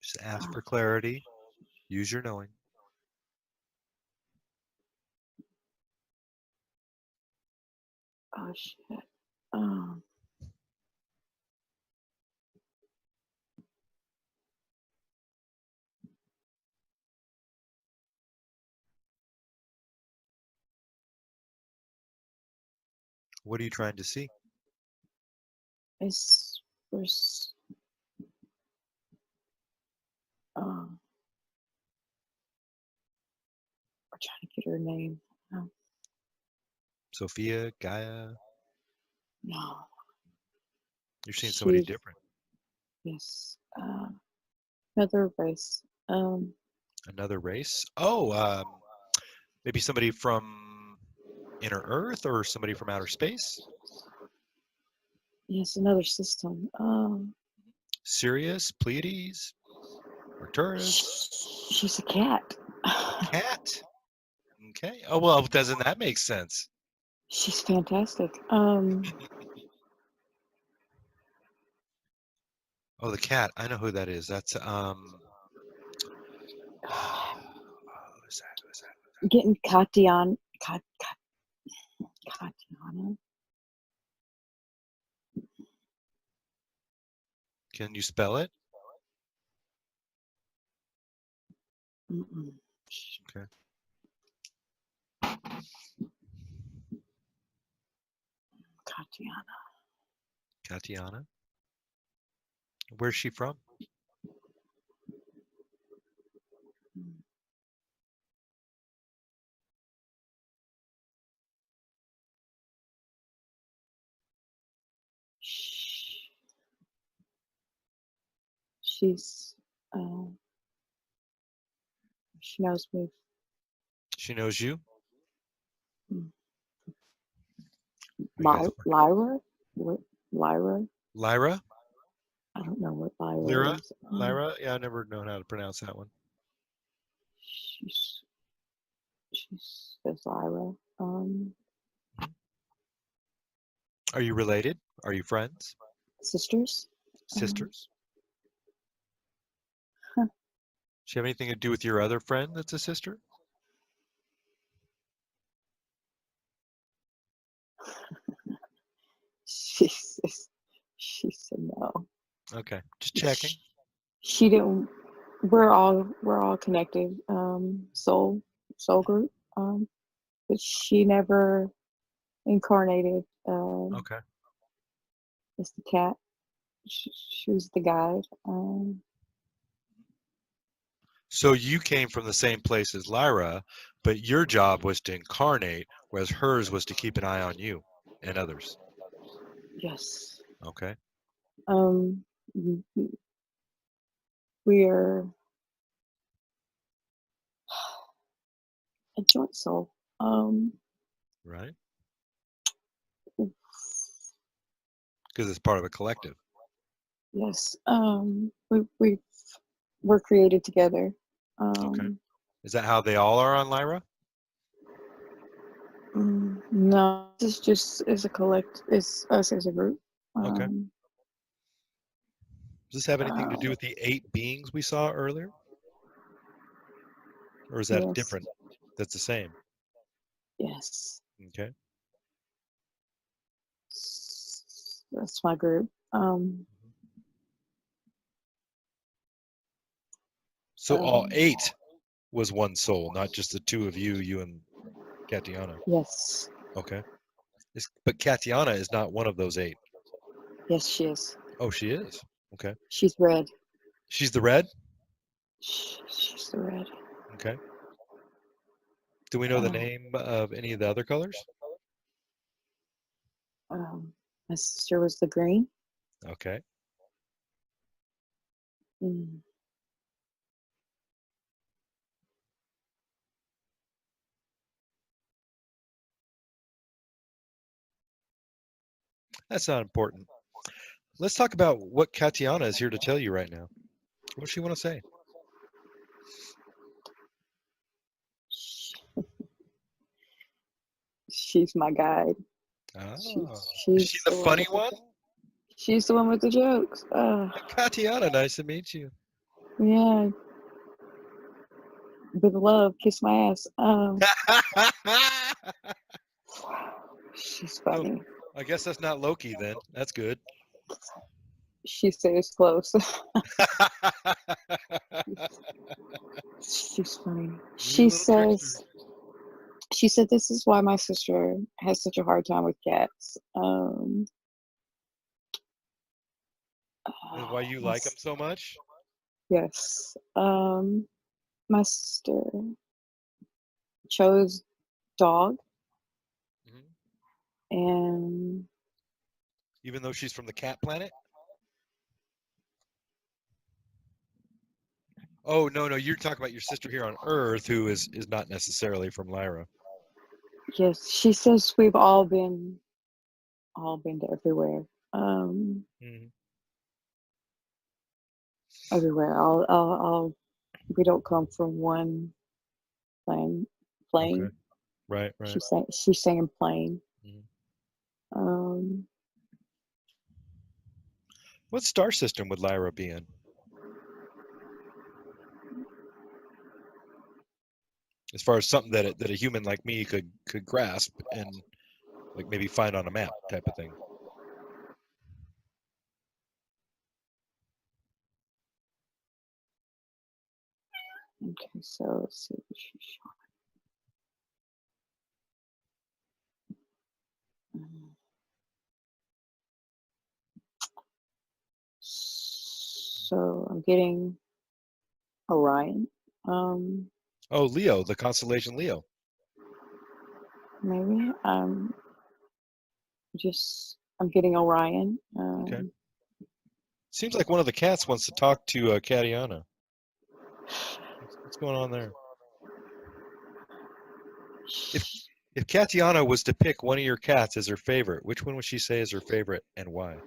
Just ask for clarity. Use your knowing. Oh shit. What are you trying to see? We're trying to get her name. Sophia, Gaia. No. You're seeing somebody She's, different. yes. Another race. Another race? Oh, maybe somebody from inner Earth or somebody from outer space? Yes, another system. Sirius, Pleiades, Arcturus. She's a cat. Cat. Okay. Oh, well, doesn't that make sense? She's fantastic. Oh, the cat. I know who that is. That's who is that? Getting Katiana. Can you spell it? Mm-mm. Okay. Katiana. Where's she from? She's she knows me. She knows you? Lyra? What? Lyra? Lyra? I don't know what Lyra Lyra? is. Lyra? Yeah, I never known how to pronounce that one. She says Lyra. Are you related? Are you friends? Sisters? Sisters? Huh. Does she have anything to do with your other friend that's a sister? She said no. Okay, just checking. She didn't. We're all connected. Soul group. But she never incarnated. Okay. As the cat. She was the guide. So you came from the same place as Lyra, but your job was to incarnate, whereas hers was to keep an eye on you and others. Yes. Okay. We are a joint soul. Right. Because it's part of a collective. Yes. We're created together. Okay. Is that how they all are on Lyra? No, this just is a collect. It's us as a group. Okay. Does this have anything to do with the 8 beings we saw earlier? Or is that yes. different? That's the same. Yes. Okay. That's my group. So all 8 was one soul, not just the 2 of you and Katiana. Yes. Okay. But Katiana is not one of those 8. Yes, she is. Oh, she is. Okay. She's red. She's the red? She's the red. Okay. Do we know the name of any of the other colors? My sister was the green. Okay. That's not important. Let's talk about what Katiana is here to tell you right now. What does she want to say? She's my guide. Oh. She's Is she the funny one? She's the one with the jokes. Katiana, nice to meet you. Yeah. With love, kiss my ass. She's So, funny. I guess that's not Loki then. That's good. She stays close. She's funny. You little trickster. She said this is why my sister has such a hard time with cats. Is why you my, like him so much? yes. My sister chose dog, Mhm. and Even though she's from the cat planet? Oh, no, no, you're talking about your sister here on Earth who is not necessarily from Lyra. yes, she says we've all been to everywhere. Um, Mhm. everywhere. I'll. We don't come from one plane. Okay. Plane. Right, right. She's saying plane. Mhm. Um, What star system would Lyra be in? As far as something that a human like me could grasp and like maybe find on a map type of thing. okay, so let's see what she's showing. So I'm getting Orion. Um, Oh, Leo, the constellation Leo. maybe I'm getting Orion. Okay. Seems like one of the cats wants to talk to Catiana. What's going on there? If if Catiana was to pick one of your cats as her favorite, which one would she say is her favorite and why?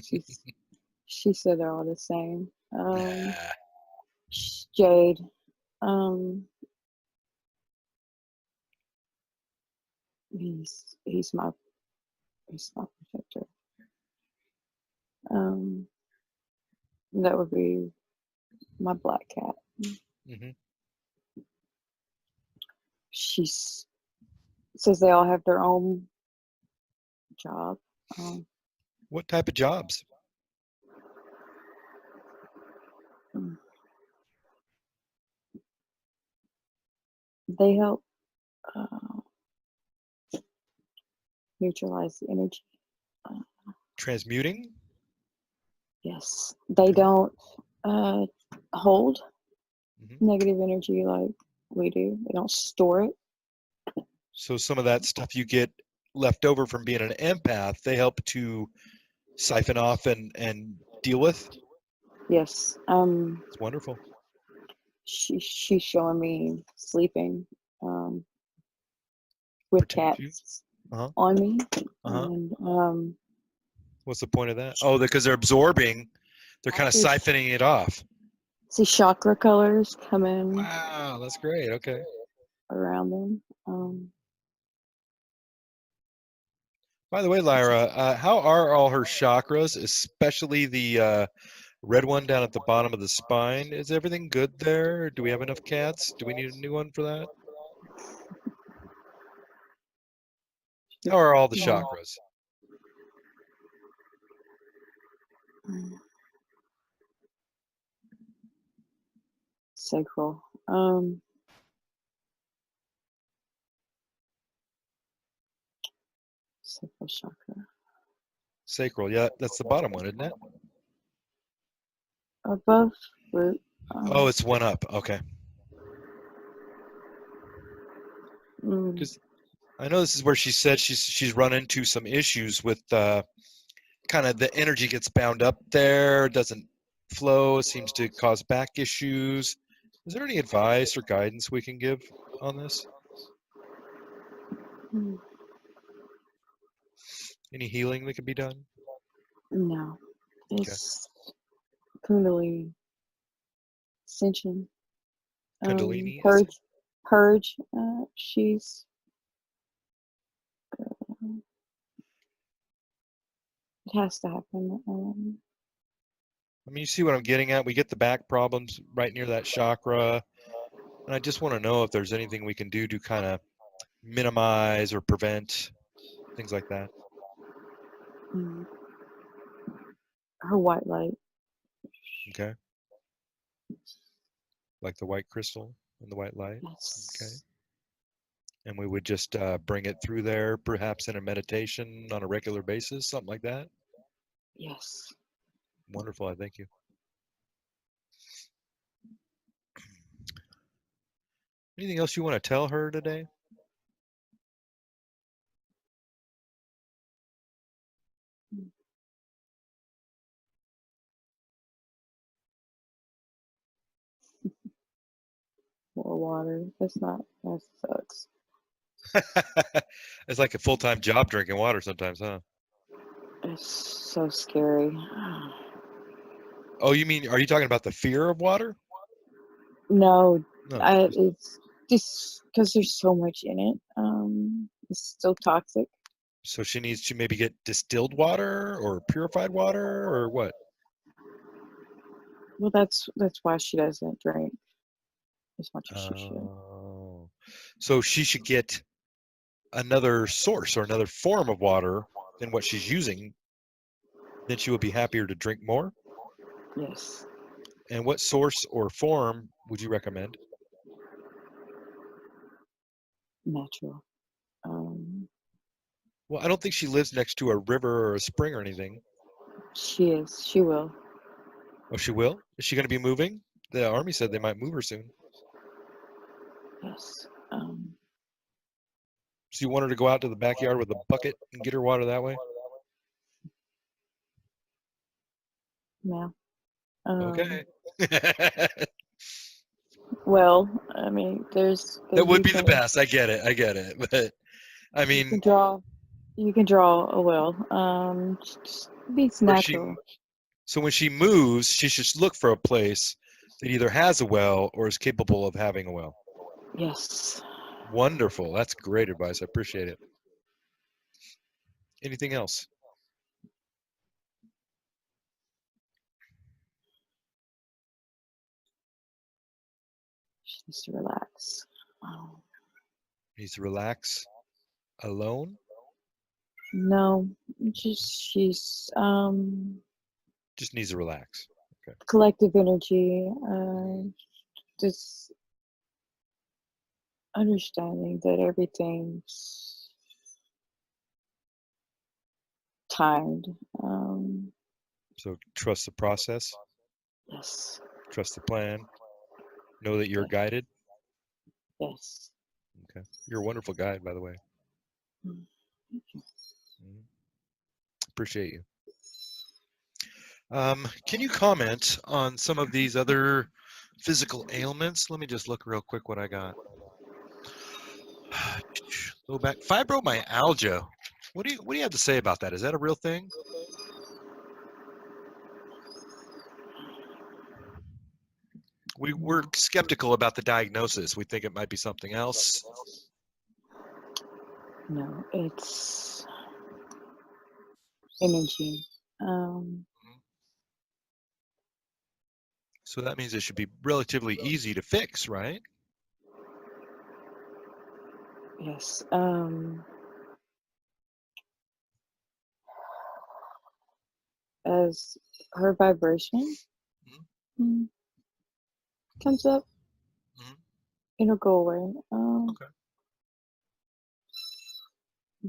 she's she said they're all the same. Nah. Jade. Um, he's my protector. Um, that would be my black cat. Hmm. She says they all have their own job. Um, What type of jobs? they help uh, neutralize the energy. Uh, Transmuting? yes, they Okay. don't uh, hold Hmm. negative energy like we do. They don't store it. So some of that stuff you get left over from being an empath, they help to siphon off and deal with. Yes. It's wonderful. She's showing me sleeping with Protect you. cats Uh-huh. on me, Uh-huh. and What's the point of that? Oh, because they're absorbing, they're I kind of siphoning it off. see chakra colors coming Wow, that's great. Okay. around them. By the way, Lyra, how are all her chakras, especially the red one down at the bottom of the spine? Is everything good there? Do we have enough cats? Do we need a new one for that? How are all the Yeah. chakras? Sacral. Sacral chakra. Sacral. Yeah, that's the bottom one, isn't it? Above root. Oh, it's one up. Okay. Mm, Because I know this is where she said she's run into some issues with kind of the energy gets bound up there, doesn't flow, seems to cause back issues. Is there any advice or guidance we can give on this? mm, Any healing that can be done? no. Okay. It's Kundalini ascension. Kundalini is it? Purge. She's It has to happen. I mean, you see what I'm getting at? We get the back problems right near that chakra. And I just want to know if there's anything we can do to kind of minimize or prevent things like that. mm, her white light. Okay. Like the white crystal and the white light. Yes. Okay. And we would just bring it through there, perhaps in a meditation on a regular basis, something like that. Yes. Wonderful. I thank you. Anything else you want to tell her today? More water. That sucks. It's like a full-time job drinking water sometimes, huh? It's so scary. Oh, you mean, are you talking about the fear of water? No, No. it's just because there's so much in it. It's still toxic. So she needs to maybe get distilled water or purified water or what? Well, that's why she doesn't drink as much as she should. Oh. So she should get another source or another form of water than what she's using, then she will be happier to drink more. Yes, And what source or form would you recommend? natural. Um, Well, I don't think she lives next to a river or a spring or anything. she is. She will. Oh, she will? Is she going to be moving? The army said they might move her soon. Yes. So you want her to go out to the backyard with a bucket and get her water that way? Yeah. Okay. Well, I mean, there's That would be the different. best. I get it. I get it. But I You mean, can draw. You can draw a well. Just beats where natural. so when she moves, she should look for a place that either has a well or is capable of having a well. Yes. Wonderful. That's great advice. I appreciate it. Anything else? She needs to relax. Um, Needs to relax alone? no, just she's Just needs to relax. Okay. collective energy. Just understanding that everything's timed. So trust the process, Yes. trust the plan, know that you're Yes. guided. Yes. Okay. You're a wonderful guide, by the way. Mm, thank you. Appreciate you. Can you comment on some of these other physical ailments? Let me just look real quick what I got. Go back. Fibromyalgia. What do you have to say about that? Is that a real thing? We're skeptical about the diagnosis. We think it might be something else. No, it's energy. So that means it should be relatively easy to fix, right? Yes. As her vibration mm, comes up, Mhm. it'll go away. Okay.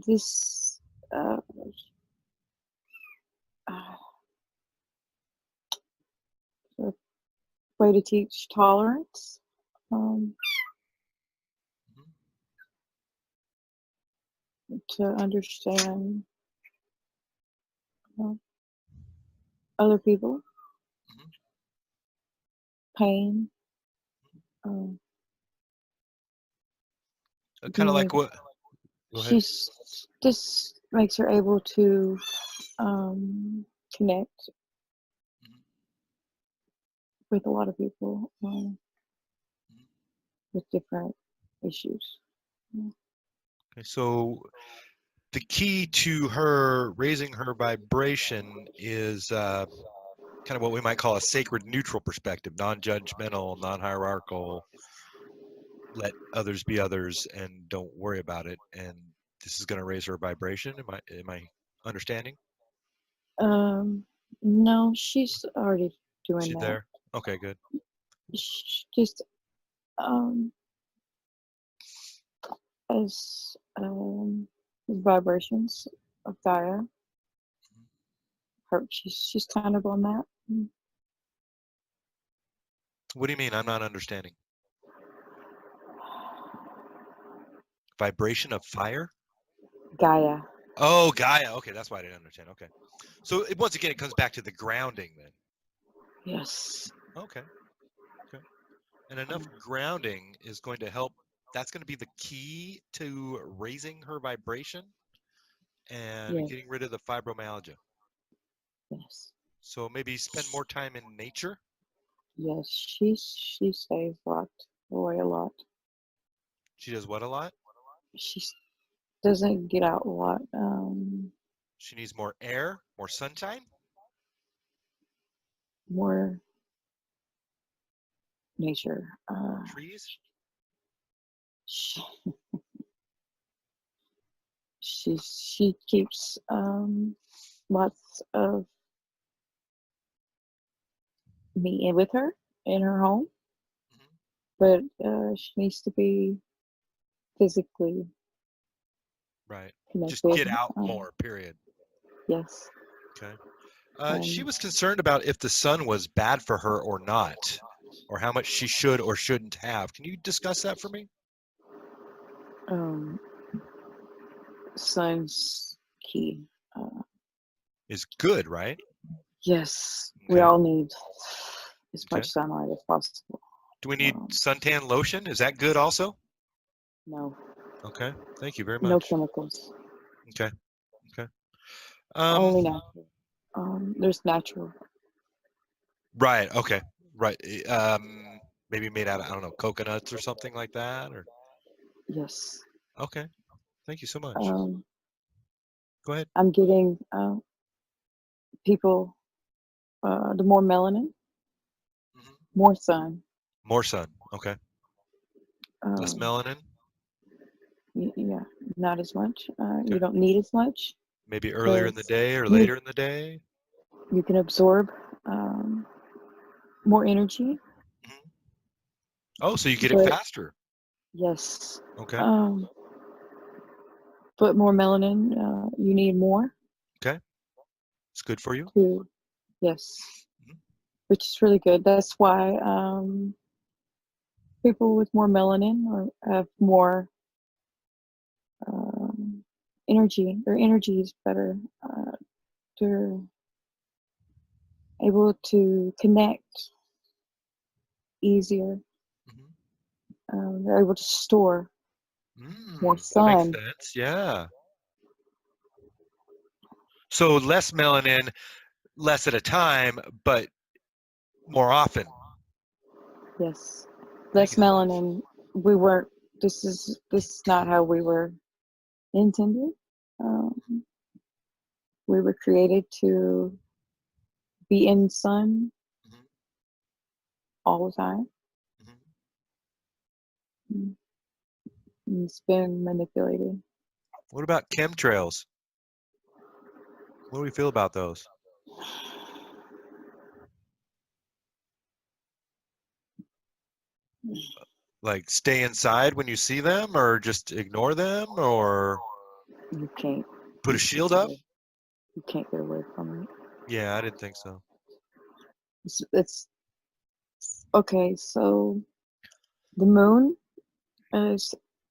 This uh, a way to teach tolerance, to understand uh, other people, pain, um, Kind of being like able. what? Go ahead. She's this makes her able to connect with a lot of people with different issues. Okay, so the key to her raising her vibration is kind of what we might call a sacred neutral perspective, non-judgmental, non-hierarchical, let others be others and don't worry about it. And this is going to raise her vibration. Am I understanding? No, she's already doing She's that. there? Okay, good. Just as vibrations of Gaia. She's kind of on that. What do you mean? I'm not understanding. Vibration of fire? Gaia. Oh, Gaia. Okay, that's why I didn't understand. Okay. So once again, it comes back to the grounding then. Yes. Okay. Okay. And enough grounding is going to help. That's going to be the key to raising her vibration and Yes. getting rid of the fibromyalgia. Yes. So maybe spend more time in nature. Yes. She stays locked away a lot. She does what a lot? She doesn't get out a lot. She needs more air, more sunshine. More nature. Trees. She keeps lots of me in with her in her home, but she needs to be physically Right. Just connected. get out more, period. Yes. Okay. She was concerned about if the sun was bad for her or not, or how much she should or shouldn't have. Can you discuss that for me? Sun's key. Is good, right? Yes, we Okay. all need as Okay. much sunlight as possible. Do we need suntan lotion? Is that good also? No. Okay. Thank you very No much. chemicals. Okay. Okay. Only natural. There's natural. Right. Okay. Right. Maybe made out of, I don't know, coconuts or something like that, or. Yes. Okay. Thank you so much. Go ahead. I'm getting people the more melanin, more sun. More sun. Okay. Less melanin. Yeah, not as much. Okay. You don't need as much. Maybe earlier in the day or You, later in the day. you can absorb more energy. Oh, so you get it faster. Yes. Okay. But more melanin, you need more. Okay. It's good for you. Yes. Which is really good. That's why people with more melanin or have more energy. Their energy is better. They're able to connect easier. They're able to store more That makes sun. sense. Yeah. So less melanin, less at a time, but more often. Yes. Thank Less you so much. melanin. We weren't. This is not how we were intended. We were created to be in sun all the time. It's been manipulated. What about chemtrails? What do we feel about those? Like stay inside when you see them, or just ignore them, or You can't put a shield up? You can't get away from it. Yeah, I didn't think so. It's okay. So the moon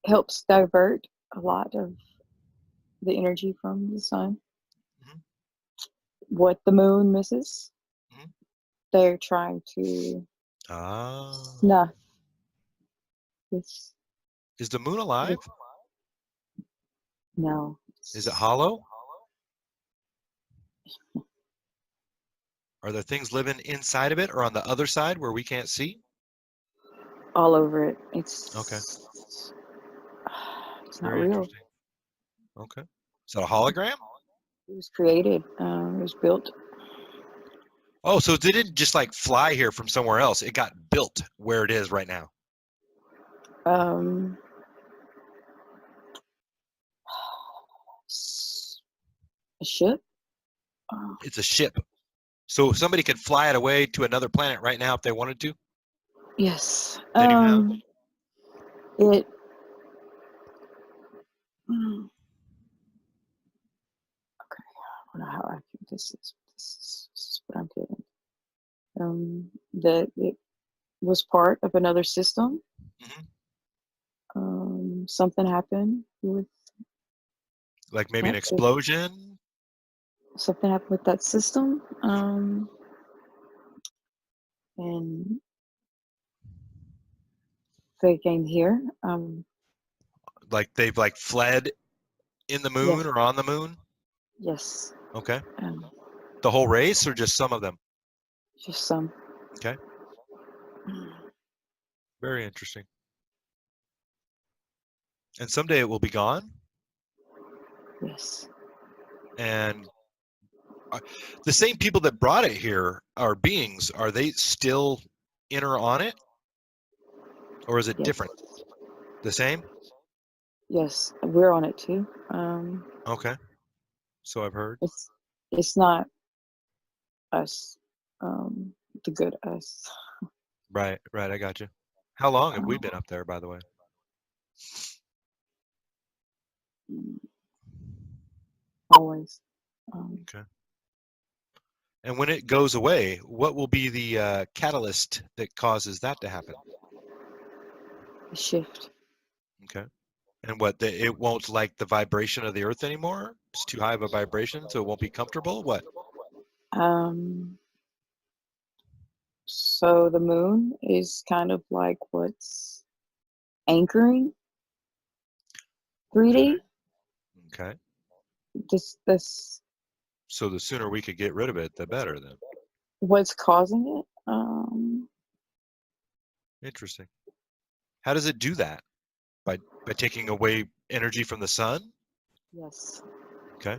helps divert a lot of the energy from the sun. What the moon misses, they're trying to snuff this. Is the moon alive? No. Is it hollow? Are there things living inside of it or on the other side where we can't see? All over it. It's Okay. It's not Very real. interesting. Okay. Is that a hologram? It was created. It was built. Oh, so it didn't just like fly here from somewhere else. It got built where it is right now. Um, a ship. It's a ship. So somebody could fly it away to another planet right now if they wanted to. Yes. They do how? It. mm, Okay. I don't know how accurate this is. This is what I'm getting. That it was part of another system. Hmm. Something happened with Like maybe an that. explosion. Something happened with that system. And they came here. Like they've like fled in the Yes. moon or on the moon. Yes. Okay. Um, The whole race or just some of them? just some. Okay. Very interesting. And someday it will be gone. Yes. And the same people that brought it here are beings. Are they still in or on it? Or is it Yes. different? The same? Yes. We're on it too. Okay. So I've heard. It's not us. The good us. Right, right. I got you. How long have we Um, been up there, by the way? always. Okay. And when it goes away, what will be the catalyst that causes that to happen? A shift. Okay. And what, it won't like the vibration of the earth anymore? It's too high of a vibration, so it won't be comfortable? What? Um, so the moon is kind of like what's anchoring Okay. 3D. Okay. This So the sooner we could get rid of it, the better then. what's causing it. Interesting. How does it do that? By taking away energy from the sun? Yes. Okay.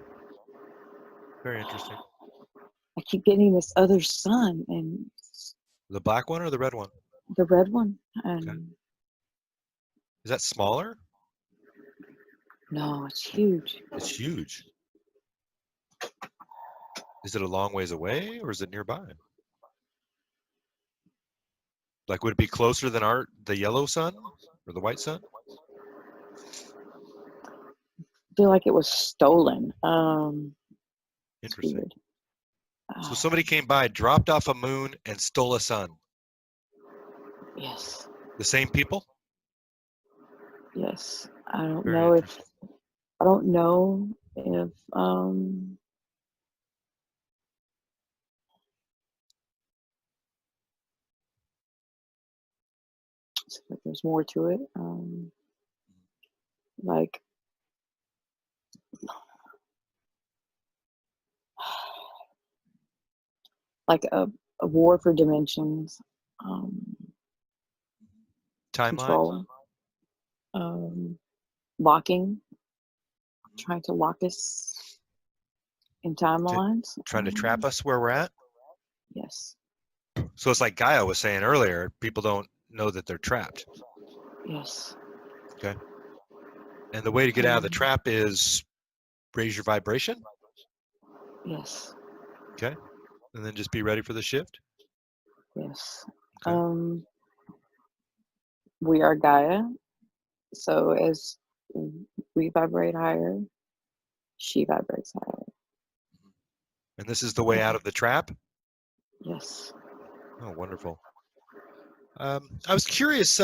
Very interesting. I keep getting this other sun and The black one or the red one? the red one, Okay. and Is that smaller? no, it's huge. It's huge. Is it a long ways away or is it nearby? Like, would it be closer than the yellow sun or the white sun? I feel like it was stolen. It's Interesting. weird. So Uh, somebody came by, dropped off a moon, and stole a sun. yes, The same people? yes. Very interesting. I don't know if if there's more to it. Like like a war for dimensions, um, Timeline? control, um, locking, trying to lock us in To, timelines. trying to trap us where we're at? Yes, So it's like Gaia was saying earlier, people don't know that they're trapped. yes. Okay. And the way to get out of the Um, trap is raise your vibration. yes, Okay. And then just be ready for the shift. yes. Okay. We are Gaia, so as we vibrate higher, she vibrates higher. And this is the way out of the trap. Yes. Oh, wonderful. I was curious.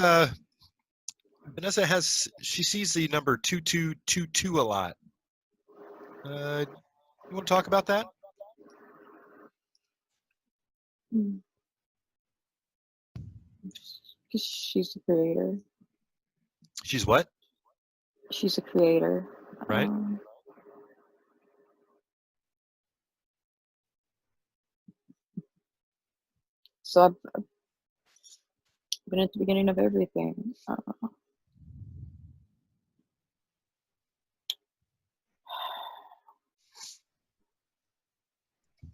Vanessa she sees the number 2222 a lot. You want to talk about that? Mm. She's a creator. She's what? She's a creator. Right? So I've been at the beginning of everything.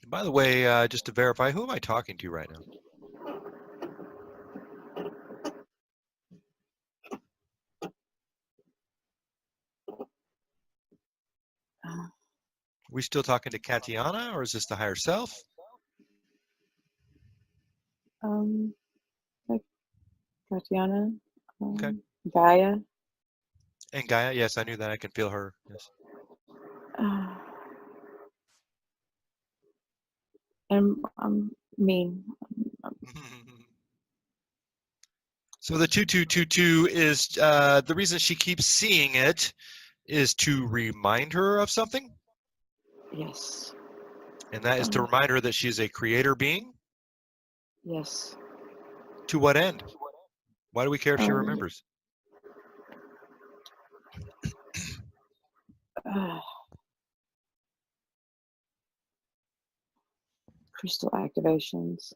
By the way, just to verify, who am I talking to right now? Uh, We still talking to Katiana, or is this the higher self? like Tatiana, Okay. Gaia. And Gaia, yes, I knew that. I can feel her. Yes. Uh, and I'm mean. So the 2222 is the reason she keeps seeing it is to remind her of something, Yes. and that is to remind her that she is a creator being. Yes. To what end? Why do we care if she remembers? Crystal activations.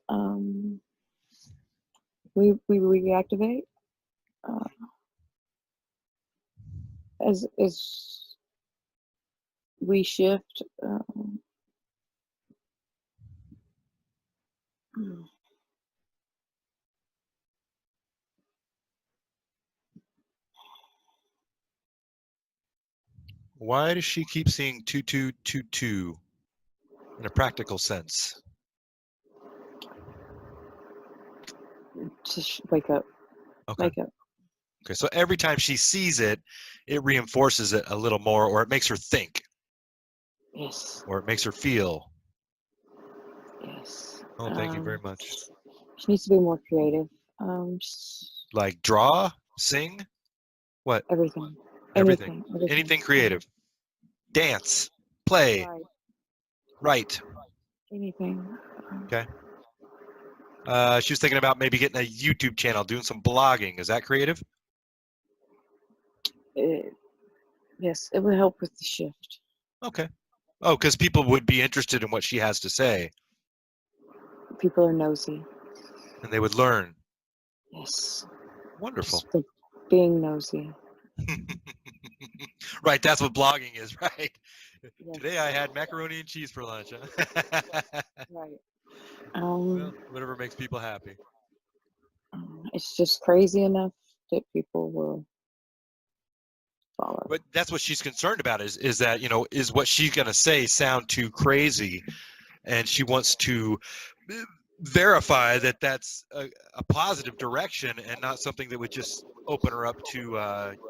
We reactivate as we shift. Why does she keep seeing 2222 in a practical sense? Just wake up. Okay. Wake up. Okay, so every time she sees it, it reinforces it a little more, or it makes her think, Yes. or it makes her feel. Yes. Oh, thank you very much. She needs to be more creative. Like draw, sing, what? Everything. Everything. Anything creative. Dance, play, Right. write. Anything. Okay. She was thinking about maybe getting a YouTube channel, doing some blogging. Is that creative? Yes, it would help with the shift. Okay. Oh, because people would be interested in what she has to say, People are nosy. and they would learn. Yes. Wonderful. Just being nosy. Right, that's what blogging is, right? Yes. Today I had macaroni and cheese for lunch. Huh? Right. Well, whatever makes people happy. It's just crazy enough that people will follow. But that's what she's concerned about is that, is what she's going to say sound too crazy? And she wants to verify that that's a positive direction and not something that would just open her up to,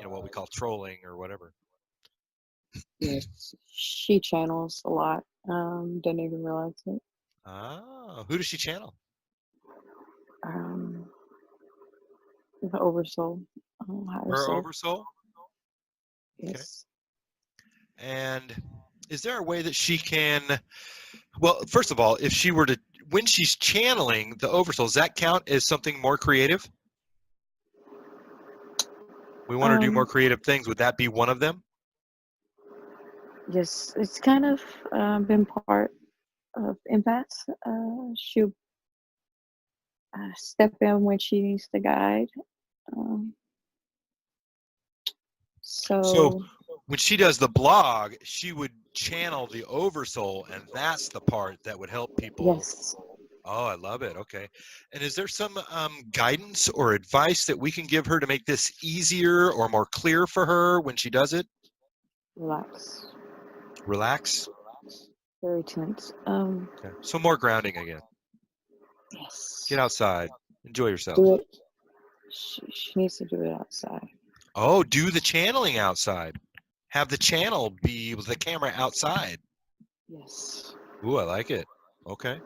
what we call trolling or whatever. Yes, she channels a lot. Didn't even realize it. Oh, who does she channel? The oversoul, higher Her soul. oversoul? Yes. Okay. And is there a way that she can, well, first of all, if she were to, when she's channeling the oversoul, does that count as something more creative? We want her to do more creative things. Would that be one of them? Yes, it's kind of been part of empaths. She'll step in when she needs to guide. So when she does the blog, she would channel the oversoul, and that's the part that would help people. Yes. Oh, I love it. Okay. And is there some guidance or advice that we can give her to make this easier or more clear for her when she does it? Relax. Relax. Very tense. Okay. So more grounding again. Yes. Get outside. Enjoy yourself. Do it. She needs to do it outside. Oh, do the channeling outside. Have the channel be with the camera outside. Yes. Ooh, I like it. Okay.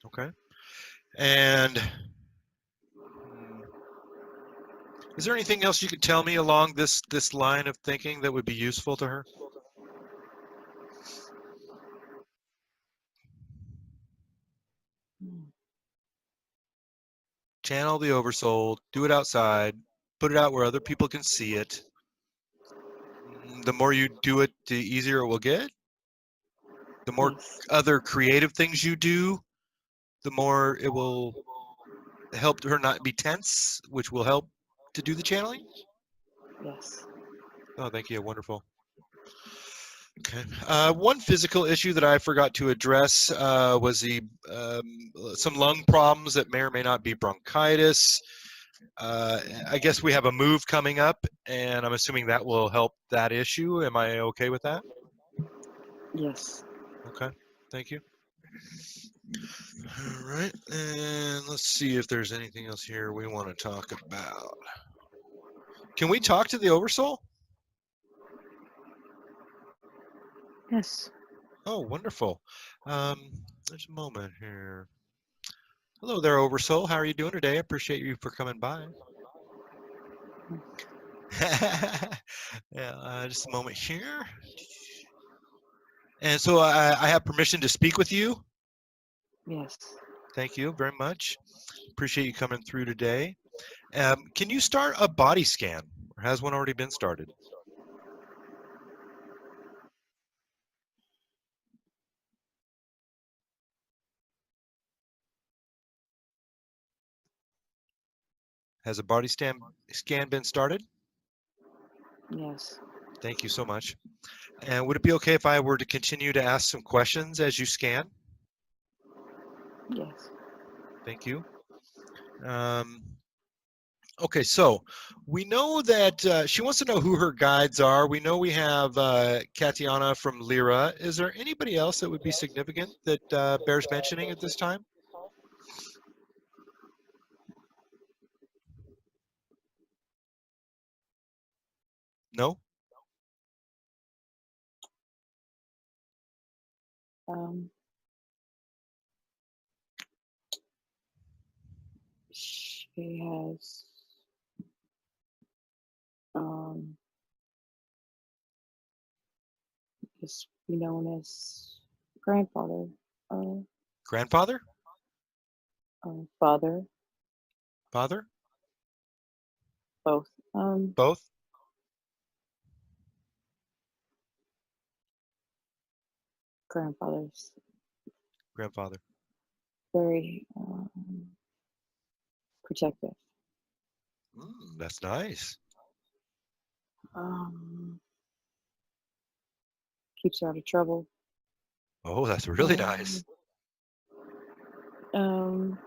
Okay. And is there anything else you could tell me along this line of thinking that would be useful to her? Channel the oversoul, do it outside, put it out where other people can see it. The more you do it, the easier it will get. The more other creative things you do, the more it will help her not be tense, which will help to do the channeling. Yes. Oh, thank you. Wonderful. Okay. One physical issue that I forgot to address was some lung problems that may or may not be bronchitis. I guess we have a move coming up, and I'm assuming that will help that issue. Am I okay with that? Yes. Okay. Thank you. All right. And let's see if there's anything else here we want to talk about. Can we talk to the Oversoul? Yes. Oh, wonderful. There's a moment here. Hello there, Oversoul. How are you doing today? I appreciate you for coming by. Yeah, just a moment here. And so I have permission to speak with you. Yes. Thank you very much. Appreciate you coming through today. Can you start a body scan? Or has one already been started? Has a body scan been started? Yes. Thank you so much. And would it be okay if I were to continue to ask some questions as you scan? Yes. Thank you. Okay, so we know that she wants to know who her guides are. We know we have Katiana from Lyra. Is there anybody else that would be significant that bears mentioning at this time? No? Um, she has um, is be known as grandfather, uh, Grandfather? father, Father? both. Both? Grandfather's Grandfather. very protective. That's nice. Um, Keeps her out of trouble. Oh, that's really nice. Um,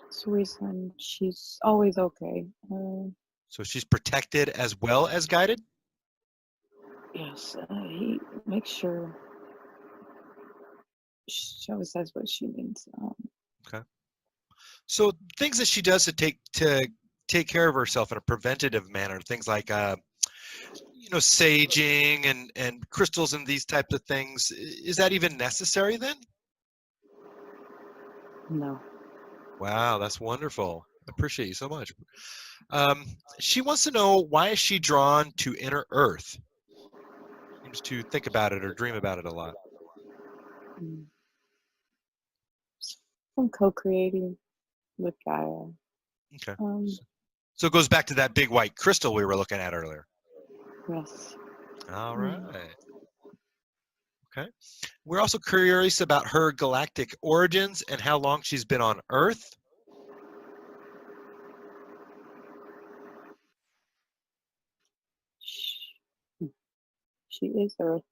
it's the reason she's always okay. So she's protected as well as guided? Yes, he makes sure she always says what she needs. Okay. So things that she does to take care of herself in a preventative manner, things like saging and crystals and these types of things, is that even necessary then? No. Wow, that's wonderful. I appreciate you so much. Um, she wants to know, why is she drawn to inner Earth? Seems to think about it or dream about it a lot. Mm. From co-creating with Gaia. Okay. Um, So it goes back to that big white crystal we were looking at earlier. yes. All Mm. right. Okay. We're also curious about her galactic origins and how long she's been on Earth. She is Earth.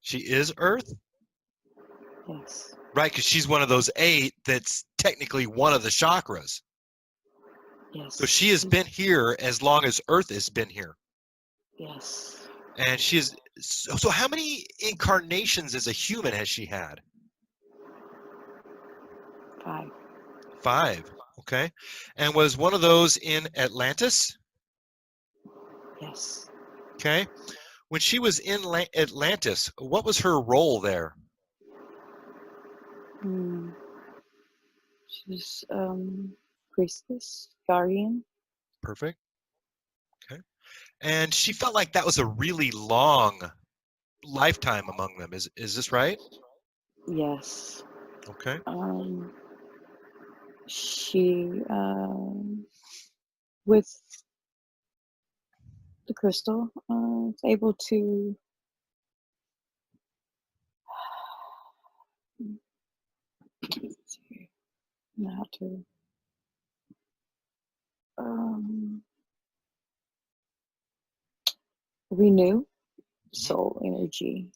She is Earth, Yes. right? Because she's one of those 8 that's technically one of the chakras. Yes. So she has been here as long as Earth has been here. Yes. And she is. So how many incarnations as a human has she had? 5. 5. Okay. And was one of those in Atlantis? Yes. Okay. When she was in Atlantis, what was her role there? Mm. She's priestess, guardian. Perfect. Okay. And she felt like that was a really long lifetime among them. Is this right? Yes. Okay. She with the crystal is able to how to um, renew soul energy.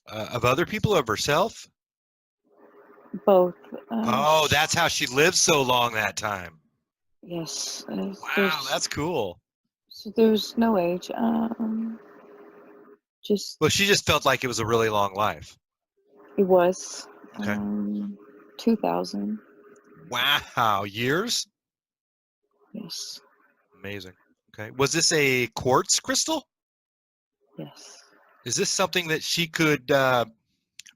Of other people, of herself? Both. Oh, that's how she lived so long that time. Yes. Wow, that's cool. So there's no age. Just Well, she just felt like it was a really long life. it was Okay. 2000. Wow, years? Yes. Amazing. Okay. Was this a quartz crystal? Yes. Is this something that she could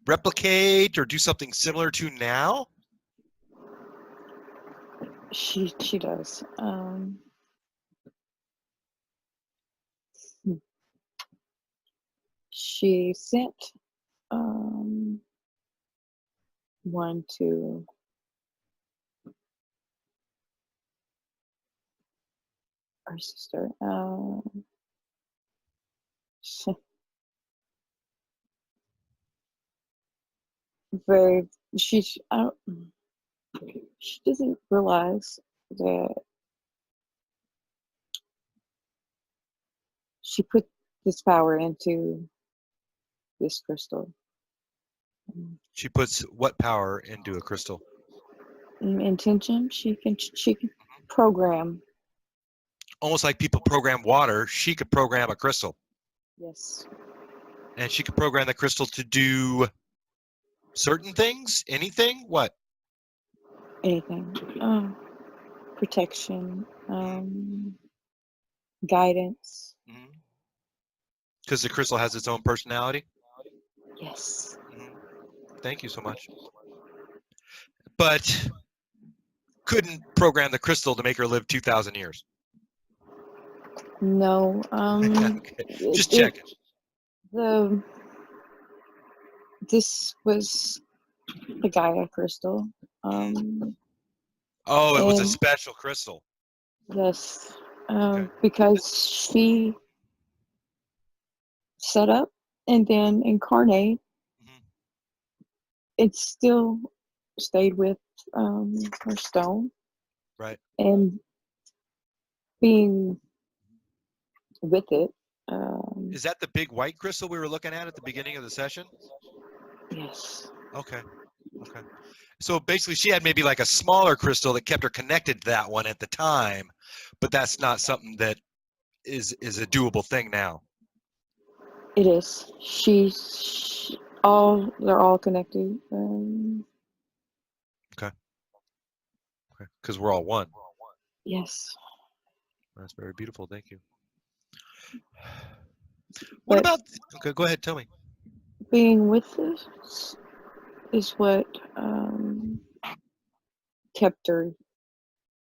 replicate or do something similar to now? She does. She sent one to our sister. Very. She's. I don't, she doesn't realize that she put this power into this crystal. She puts what power into a crystal? Intention. She can program. Almost like people program water, she could program a crystal. Yes. And she could program the crystal to do certain things? Anything? What? Anything. Protection. Guidance. Because the crystal has its own personality? Yes. Thank you so much. But couldn't program the crystal to make her live 2,000 years. No. Okay. Just checking. This was the Gaia crystal. Oh, it was a And special crystal. yes, Okay. because she set up and then incarnate, it still stayed with her stone. Right. And being with it. Is that the big white crystal we were looking at the beginning of the session? Yes. Okay. Okay. So basically she had maybe like a smaller crystal that kept her connected to that one at the time, but that's not something that is a doable thing now. It is. They're all connected. Okay. Okay. Because we're all one. Yes. That's very beautiful. Thank you. What But about? Okay, go ahead. Tell me. being with this is what kept her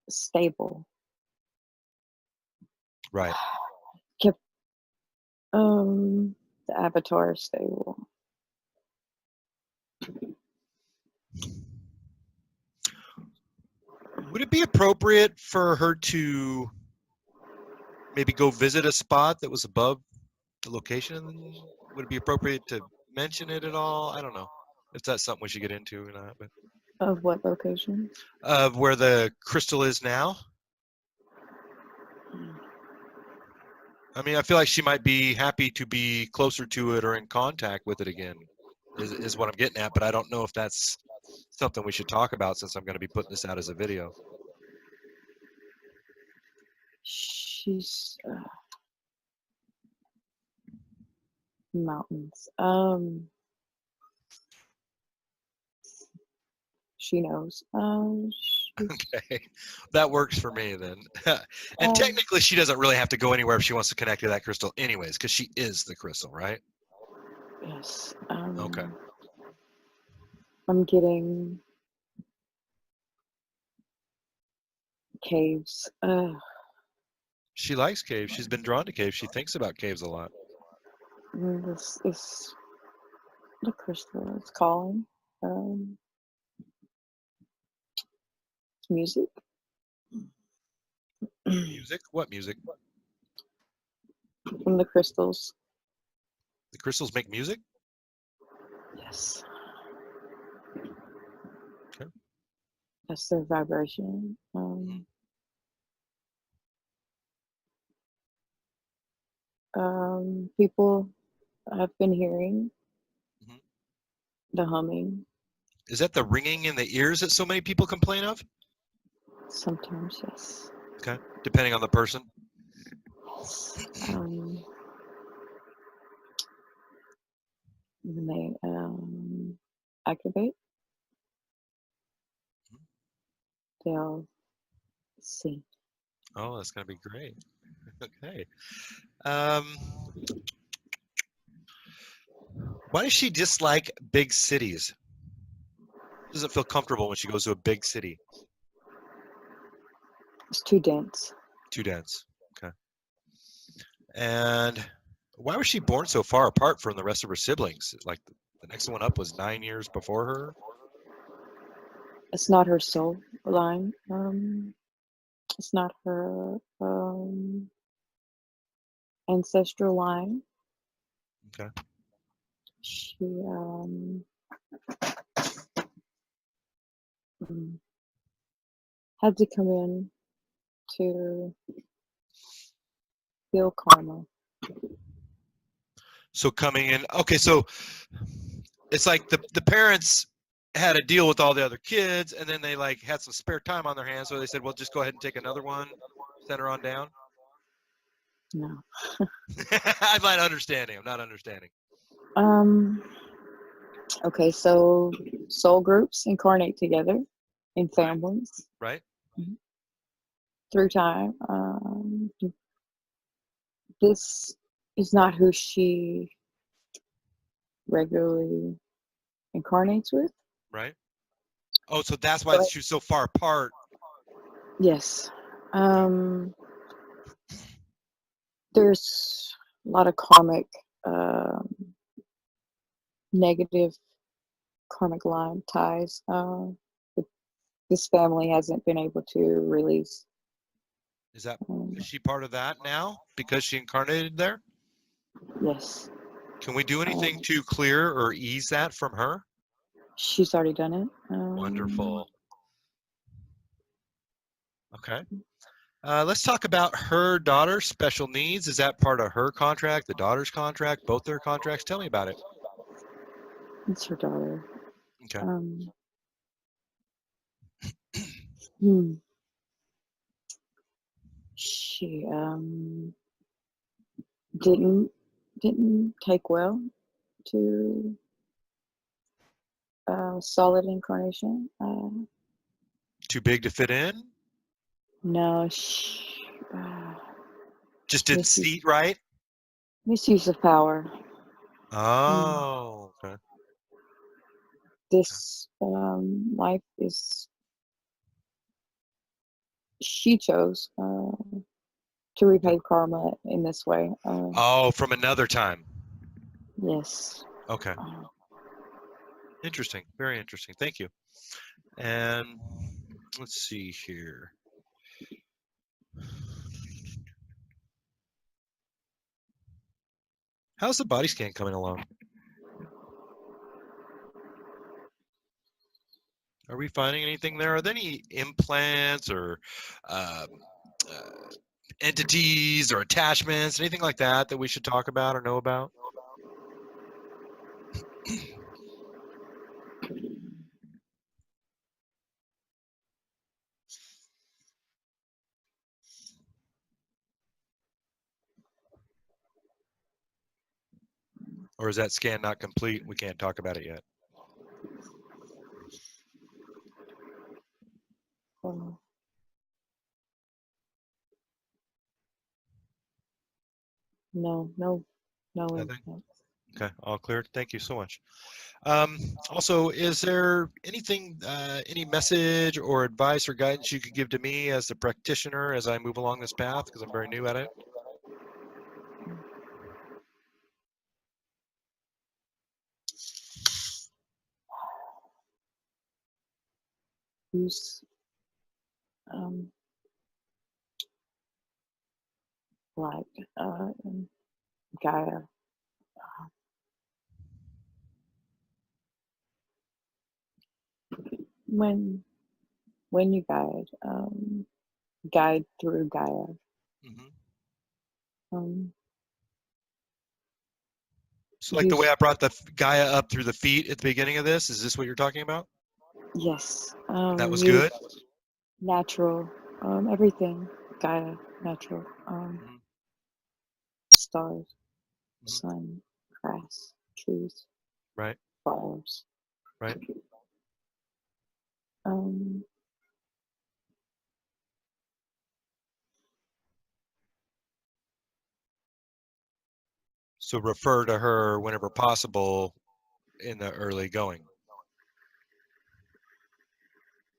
stable. Right. Kept the avatar stable. Would it be appropriate for her to maybe go visit a spot that was above the location? Would it be appropriate to mention it at all? I don't know if that's something we should get into or not. But Of what location? of where the crystal is now. I mean, I feel like she might be happy to be closer to it or in contact with it again, is what I'm getting at. But I don't know if that's something we should talk about since I'm going to be putting this out as a video. She's mountains. She knows. Okay, that works for me then. And technically, she doesn't really have to go anywhere if she wants to connect to that crystal, anyways, because she is the crystal, right? Yes. Okay. I'm getting caves. She likes caves. She's been drawn to caves. She thinks about caves a lot. This is the crystal. It's calling. It's music. Music? What music? From the crystals. The crystals make music? Yes. Okay. That's their vibration. People have been hearing Mhm. the humming Is that the ringing in the ears that so many people complain of? sometimes, yes. Okay, depending on the person. Yes. When they activate, they'll sing. Oh, that's gonna be great. Okay. Um, why does she dislike big cities? Doesn't feel comfortable when she goes to a big city. It's too dense. Too dense. Okay. And why was she born so far apart from the rest of her siblings? Like the next one up was 9 years before her. It's not her soul line. It's not her ancestral line. Okay. She mm, had to come in to heal karma. So coming in, okay, so it's like the parents had a deal with all the other kids, and then they like had some spare time on their hands, so they said, "Well, just go ahead and take another one, send her on down." No. I'm not understanding. I'm not understanding. Um. Okay, so soul groups incarnate together in Right. families Right. through time. This is not who she regularly incarnates with. Right. Oh, so that's why But she was so far apart. yes, Okay. there's a lot of karmic, negative karmic line ties that this family hasn't been able to release. Is that Um, is she part of that now because she incarnated there? yes, Can we do anything um, to clear or ease that from her? she's already done it. Wonderful. Okay. Let's talk about her daughter's special needs. Is that part of her contract, the daughter's contract, both their contracts? Tell me about it. It's her daughter. Okay. Um, hmm, she didn't take well to solid incarnation. Too big to fit in? No, she, Just didn't misuse seat right? misuse of power. Hmm. Oh, okay. This life is she chose to Okay. repay karma in this way. Oh, from another time. Yes. Okay. Uh, Interesting. Very interesting. Thank you. And let's see here. How's the body scan coming along? Are we finding anything there? Are there any implants or um, uh, entities or attachments, anything like that that we should talk about or know about? Or is that scan not complete? We can't talk about it yet. uh, no, no, no Nothing? implants. Okay, all clear. Thank you so much. Um, Also, is there anything, any message or advice or guidance you could give to me as the practitioner as I move along this path? Because I'm very new at it. Use um, like uh, Gaia. When you guide through Gaia, Hmm. um, So like the way I brought the Gaia up through the feet at the beginning of this, is this what you're talking about? Yes. That was Use good? natural, everything. Gaia, natural. Mm-hmm. Stars, Mm-hmm. sun, grass, trees, Right, flowers. right. Um, So refer to her whenever possible in the early going.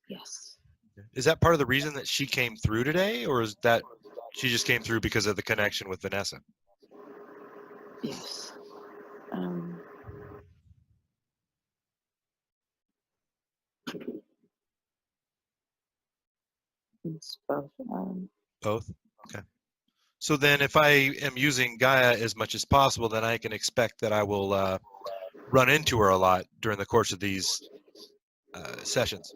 yes. Is that part of the reason that she came through today, or is that she just came through because of the connection with Vanessa? Yes. It's both. Both? Okay. So then if I am using Gaia as much as possible, then I can expect that I will run into her a lot during the course of these sessions.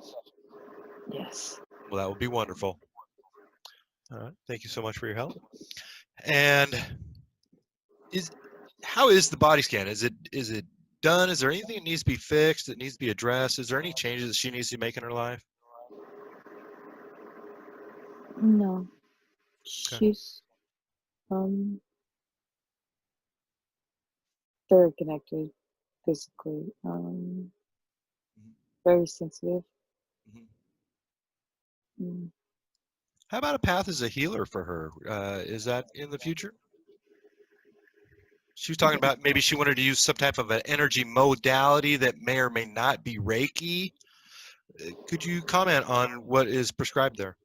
Yes. Well, that would be wonderful. All right. Thank you so much for your help. And how is the body scan? Is it done? Is there anything that needs to be fixed, that needs to be addressed? Is there any changes that she needs to make in her life? No. Okay. She's very connected physically. Mhm, Very sensitive. mhm. Mm. How about a path as a healer for her? Is that in the future? She was talking about maybe she wanted to use some type of an energy modality that may or may not be Reiki. Could you comment on what is prescribed there?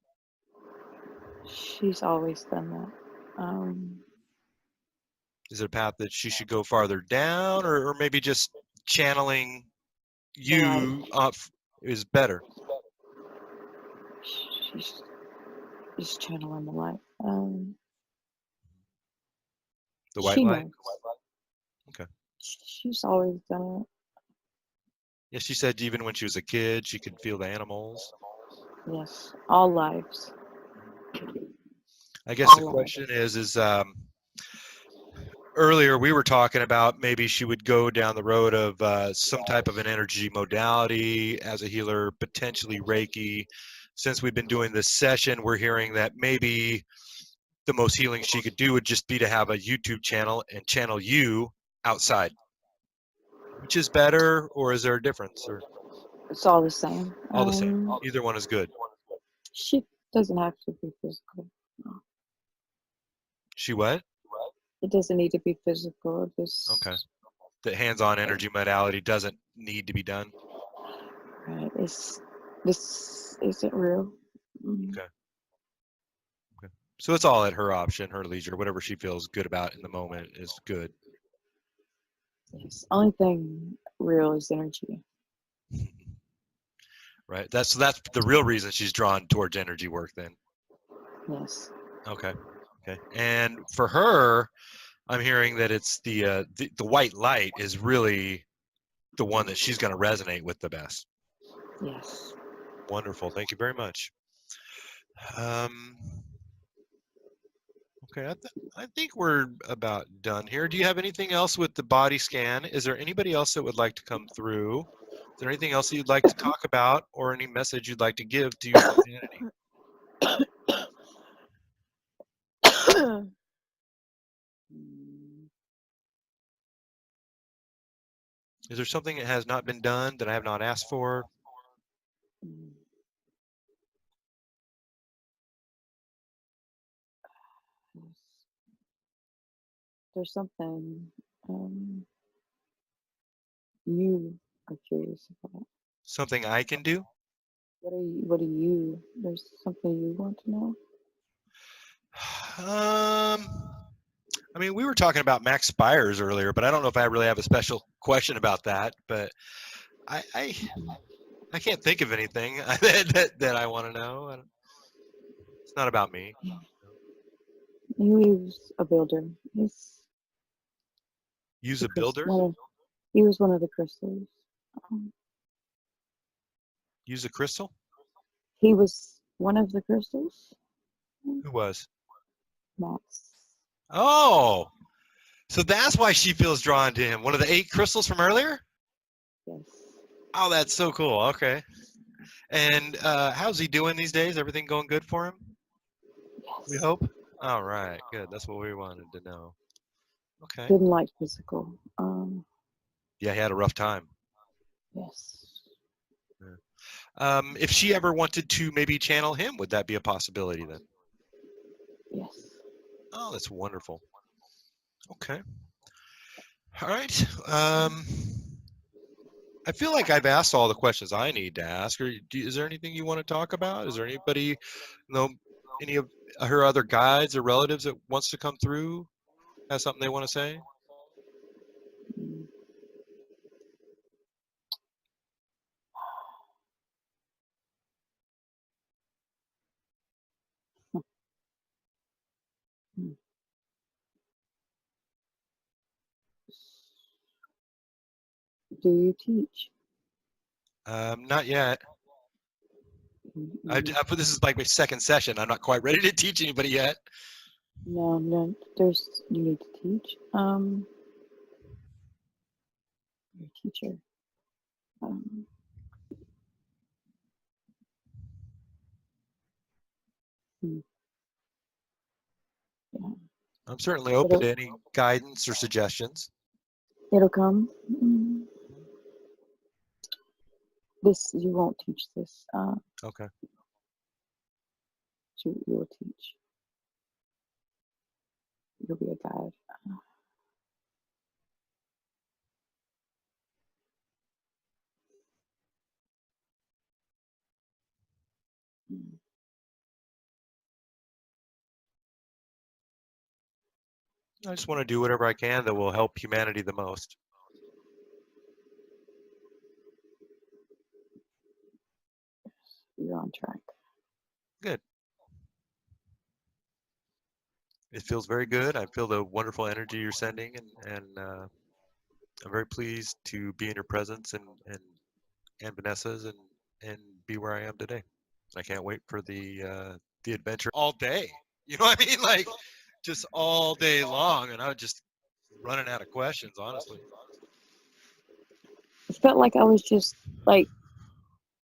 She's always done that. Is it a path that she should go farther down, or maybe just channeling The light. you up is better? She's just channeling the light. The white She light? knows. Okay. She's always done Yeah, she said even when she was a kid, she could feel the animals. it. Yes. All lives. I guess the All lives. question is earlier we were talking about maybe she would go down the road of some type of an energy modality as a healer, potentially Reiki. Since we've been doing this session, we're hearing that maybe the most healing she could do would just be to have a YouTube channel and channel you outside. Which is better, or is there a difference, or It's all the same. all the same? Either one is good. She doesn't have to be physical. No. She what? It doesn't need to be physical. Okay. This The hands-on energy modality doesn't need to be done. right. This isn't real. Okay. Okay. So it's all at her option, her leisure, whatever she feels good about in the moment is good. Yes. Only thing real is energy. Right. That's the real reason she's drawn towards energy work then. Yes. Okay. Okay. And for her, I'm hearing that it's the white light is really the one that she's going to resonate with the best. Yes. Wonderful. Thank you very much. Okay, I think we're about done here. Do you have anything else with the body scan? Is there anybody else that would like to come through? Is there anything else that you'd like to talk about, or any message you'd like to give to humanity? Is there something that has not been done that I have not asked for? There's something you are curious about. Something I can do? What are you, there's something you want to know? I mean, we were talking about Max Spires earlier, but I don't know if I really have a special question about that. But I can't think of anything that I want to know. It's not about me. He was a builder. Use The a builder? he was one of the crystals. Um, Use a crystal? he was one of the crystals. Who was? Max. Oh, So that's why she feels drawn to him. One of the 8 crystals from earlier? Yes. Oh, that's so cool. Okay. And how's he doing these days? Everything going good for him? We Yes. hope. All right, good. That's what we wanted to know. Okay. Didn't like physical. Yeah, he had a rough time. Yes. If she ever wanted to maybe channel him, would that be a possibility then? Yes. Oh, that's wonderful. Okay. All right. I feel like I've asked all the questions I need to ask. Is there anything you want to talk about? Is there anybody, any of her other guides or relatives that wants to come through, has something they want to say? Mm. Mm. Do you teach? Not yet. This is like my second session. I'm not quite ready to teach anybody yet. No, no. You need to teach. You're a teacher. Hmm, yeah. I'm certainly open It'll to any guidance or suggestions. it'll come. This you won't teach this. Okay. You'll teach. You'll be a guide. Mm. I just want to do whatever I can that will help humanity the most. You're on track. Good. It feels very good. I feel the wonderful energy you're sending, and I'm very pleased to be in your presence and Vanessa's and be where I am today. I can't wait for the adventure all day. You know what I mean? Like just all day long, and I was just running out of questions, honestly. It felt like I was just like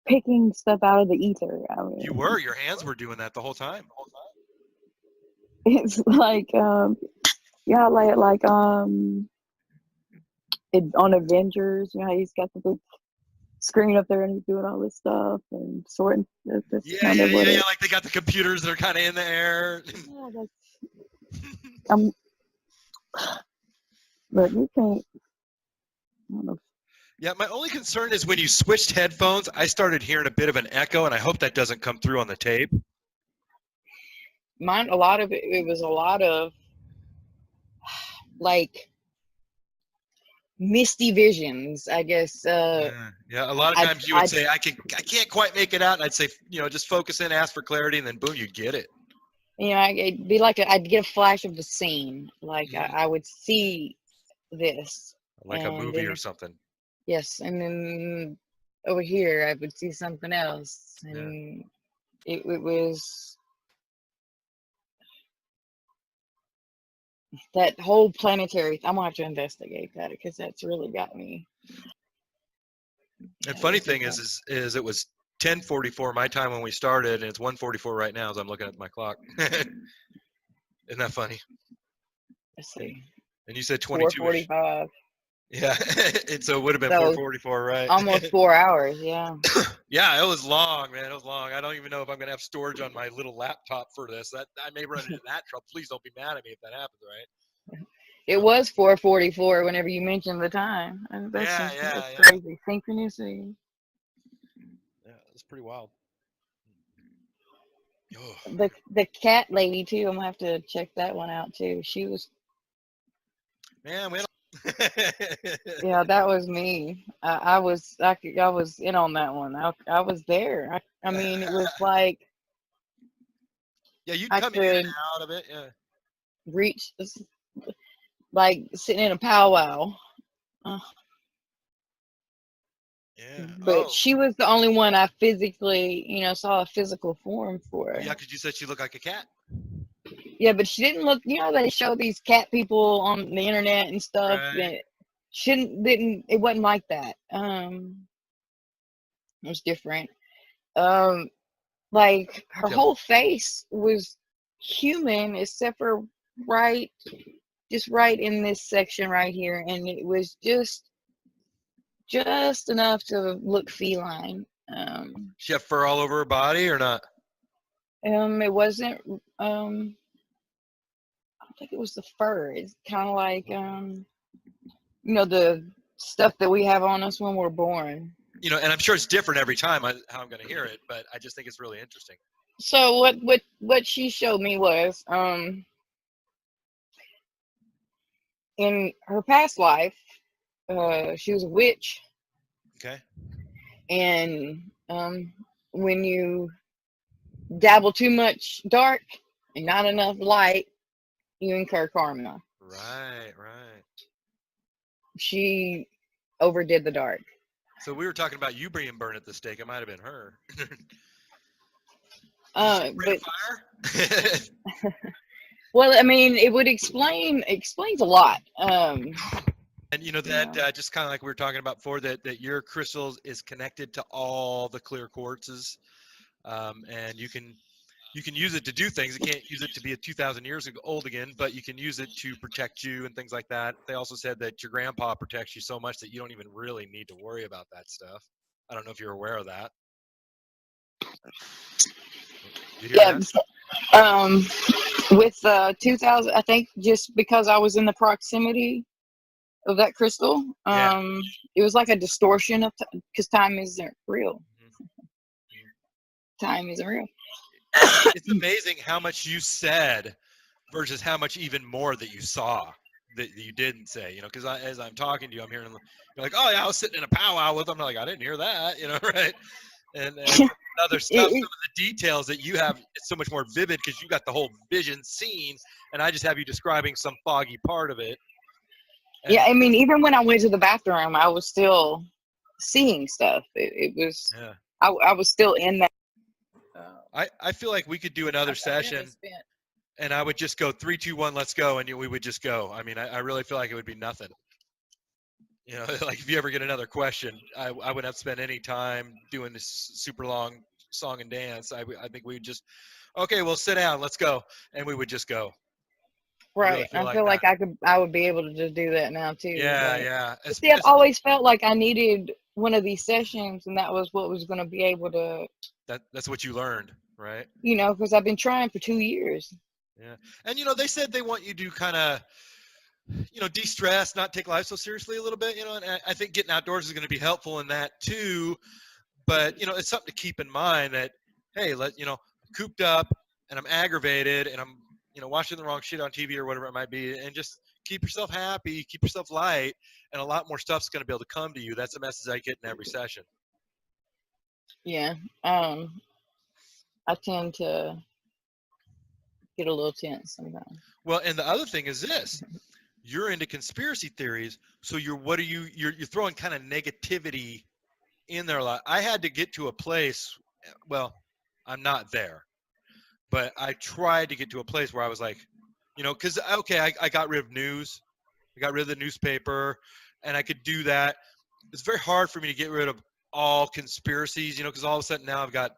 picking stuff out of the ether. I You mean, were. Your hands were doing that the whole time. it's like yeah, on Avengers, you know, how he's got the big screen up there and he's doing all this stuff and sorting. That's Yeah, kind yeah, of what yeah, yeah. it. Like they got the computers that are kind of in the air. Yeah, I'm. But you can't. I don't know. Yeah, my only concern is when you switched headphones, I started hearing a bit of an echo, and I hope that doesn't come through on the tape. Mine, a lot of it was a lot of like misty visions, I guess. Yeah, a lot of times you would say, I can't quite make it out, and I'd say, just focus in, ask for clarity, and then boom, you get it. You know, it'd be like I'd get a flash of the scene, like I would see this, Like a and movie then or something. yes, and then over here I would see something else, and it was that whole planetary. I'm gonna have to investigate that because that's really got me. And funny thing is it was 10:44 my time when we started, and it's 1:44 right now as I'm looking at my clock. Isn't that funny? Let's see, And you said 22-ish. 4:45. Yeah, and so it would have been So 4:44, right? almost 4 hours. Yeah. Yeah, it was long, man. It was long. I don't even know if I'm gonna have storage on my little laptop for this. That I may run into that trouble. Please don't be mad at me if that happens, right? It was 4:44 whenever you mentioned the time. And that's Yeah. crazy. Synchronicity. Yeah, it's pretty wild. Oh. The cat lady too. I'm gonna have to check that one out too. She was. Man, we Yeah, that was me. I was in on that one. I was there. I mean, it was like yeah, you'd I come in and could out of it. Yeah. reach, like sitting in a powwow. Uh, Yeah. but she was the only one I physically, saw a physical form for. Oh, yeah, because you said she looked like a cat. Yeah, but she didn't look. You know, they show these cat people on the internet and stuff. Right. It wasn't like that. It was different. Um, like her Yep. whole face was human, except for right, just right in this section right here, and it was just enough to look feline. She have fur all over her body or not? It wasn't. I don't think it was the fur. It's kind of like the stuff that we have on us when we're born. You know, and I'm sure it's different every time how I'm going to hear it, but I just think it's really interesting. So what she showed me was in her past life, she was a witch, Okay. and when you dabble too much dark and not enough light, you incur karma. Right, right. She overdid the dark. So we were talking about you being burned at the stake. It might have been her. Did you But fire? well, I mean, it would explains a lot. And you know that just kind of like we were talking about before, that your crystals is connected to all the clear quartzes, and you can use it to do things. You can't use it to be 2,000 years old again, but you can use it to protect you and things like that. They also said that your grandpa protects you so much that you don't even really need to worry about that stuff. I don't know if you're aware of that. You hear Yeah. that? With 2000, I think just because I was in the proximity of that crystal, Yeah. it was like a distortion of because time isn't real. Mm-hmm. Time isn't real. It's amazing how much you said versus how much even more that you saw that you didn't say, because as I'm talking to you, I'm hearing you're like, oh yeah, I was sitting in a powwow with them. I'm like, I didn't hear that, right? And other stuff, some of the details that you have, it's so much more vivid because you got the whole vision scene, and I just have you describing some foggy part of it. And, yeah, I mean, even when I went to the bathroom, I was still seeing stuff. It was, yeah. I was still in that. I feel like we could do another session, and I would just go 3, 2, 1, let's go, and we would just go. I mean, I really feel like it would be nothing. Like if you ever get another question, I wouldn't have to spend any time doing this super long song and dance. I think we would just, okay, well, sit down, let's go, and we would just go. Right. Really I feel like I would be able to just do that now too. Yeah, but, yeah. But see, I've always felt like I needed one of these sessions, and that was what was going to be able to. That's what you learned, right? Because I've been trying for 2 years. Yeah, and they said they want you to kind of, de-stress, not take life so seriously a little bit, and I think getting outdoors is going to be helpful in that too. But it's something to keep in mind that, hey, I'm cooped up and I'm aggravated and I'm watching the wrong shit on TV or whatever it might be, and just keep yourself happy, keep yourself light, and a lot more stuff's going to be able to come to you. That's the message I get in every session. Yeah, I tend to get a little tense sometimes. Well, and the other thing is this: you're into conspiracy theories, so you're throwing kind of negativity in there a lot. I had to get to a place. Well, I'm not there. But I tried to get to a place where I was like, because, okay, I got rid of news. I got rid of the newspaper, and I could do that. It's very hard for me to get rid of all conspiracies, because all of a sudden now I've got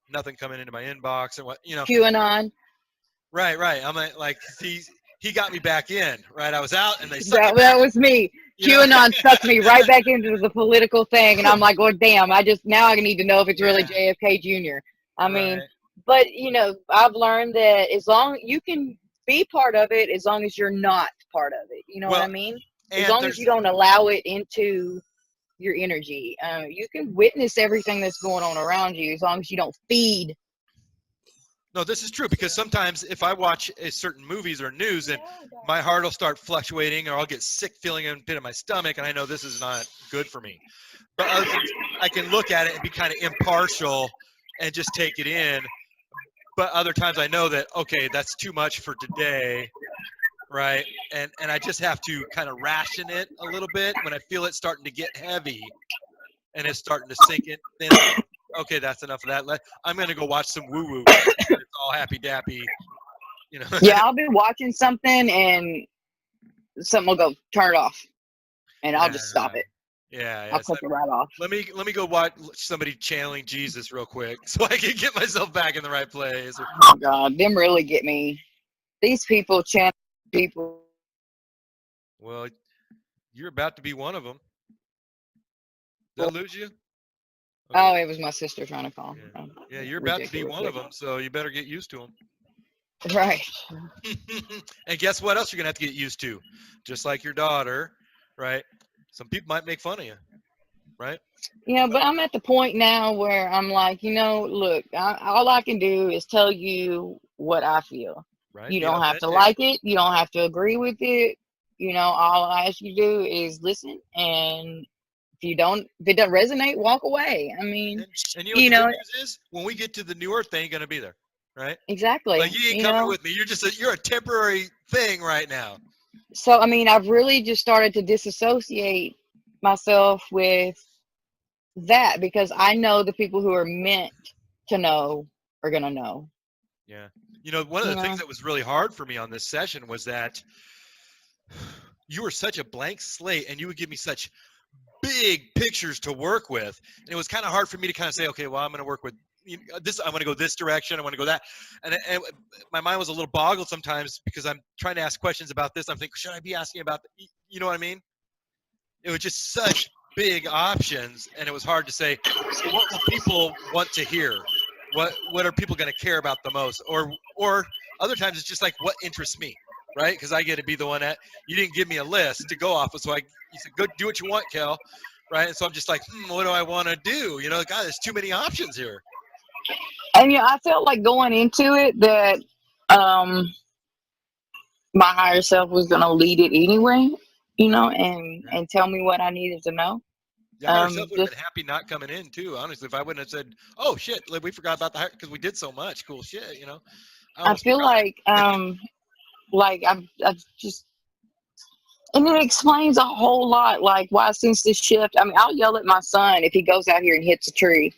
nothing coming into my inbox and QAnon. Right. I'm like he got me back in, right? I was out, and they sucked That, me back. that was me. QAnon sucked me right back into the political thing, and I'm like, well, damn, now I need to know if it's really JFK Jr. I mean, but I've learned that as long you can be part of it, as long as you're not part of it. You know what I mean? As long as you don't allow it into your energy, you can witness everything that's going on around you, as long as you don't feed. No, this is true, because sometimes if I watch certain movies or news, and my heart will start fluctuating, or I'll get sick feeling in a pit of my stomach, and I know this is not good for me. But other things, I can look at it and be kind of impartial and just take it in. But other times I know that, okay, that's too much for today, right? And I just have to kind of ration it a little bit when I feel it starting to get heavy and it's starting to sink in. Then, okay, that's enough of that. I'm going to go watch some woo-woo. It's all happy-dappy, You know. Yeah, I'll be watching something and something will go turn it off, and I'll just stop it. Yeah. I'll So click it right off. let me go watch somebody channeling Jesus real quick so I can get myself back in the right place. Oh God, them really get me. These people channel people. Well, you're about to be one of them. Did I lose you? Okay. Oh, it was my sister trying to call. Yeah. Oh, Yeah, you're about to be ridiculous. one of them, so you better get used to them. Right. And guess what else you're gonna have to get used to? Just like your daughter, right? Some people might make fun of you, right? Yeah, but I'm at the point now where I'm like, look, all I can do is tell you what I feel. Right? You Be don't have to authentic. like it. You don't have to agree with it. All I ask you to do is listen. And if it doesn't resonate, walk away. I mean, And you know what you the good know, news is? When we get to the new earth, they ain't gonna be there, right? Like exactly. you ain't coming with me. You're a temporary thing right now. So, I mean, I've really just started to disassociate myself with that because I know the people who are meant to know are going to know. Yeah. You know, one of the things that was really hard for me on this session was that you were such a blank slate and you would give me such big pictures to work with. And it was kind of hard for me to kind of say, okay, well, I'm going to work with this. I want to go this direction. I want to go that. And my mind was a little boggled sometimes because I'm trying to ask questions about this. I'm thinking, should I be asking about, you know what I mean? It was just such big options. And it was hard to say, so what will people want to hear? What are people going to care about the most? Or other times it's just like, what interests me? Right? Because I get to be the one that you didn't give me a list to go off of. So you said, go do what you want, Kel. Right? And so I'm just like, what do I want to do? God, there's too many options here. And I felt like going into it that my higher self was going to lead it anyway, and tell me what I needed to know. The higher self would have been happy not coming in too. Honestly, if I wouldn't have said, "Oh shit, we forgot about the higher," because we did so much cool shit. I feel like I've just, and it explains a whole lot, like why since this shift. I mean, I'll yell at my son if he goes out here and hits a tree.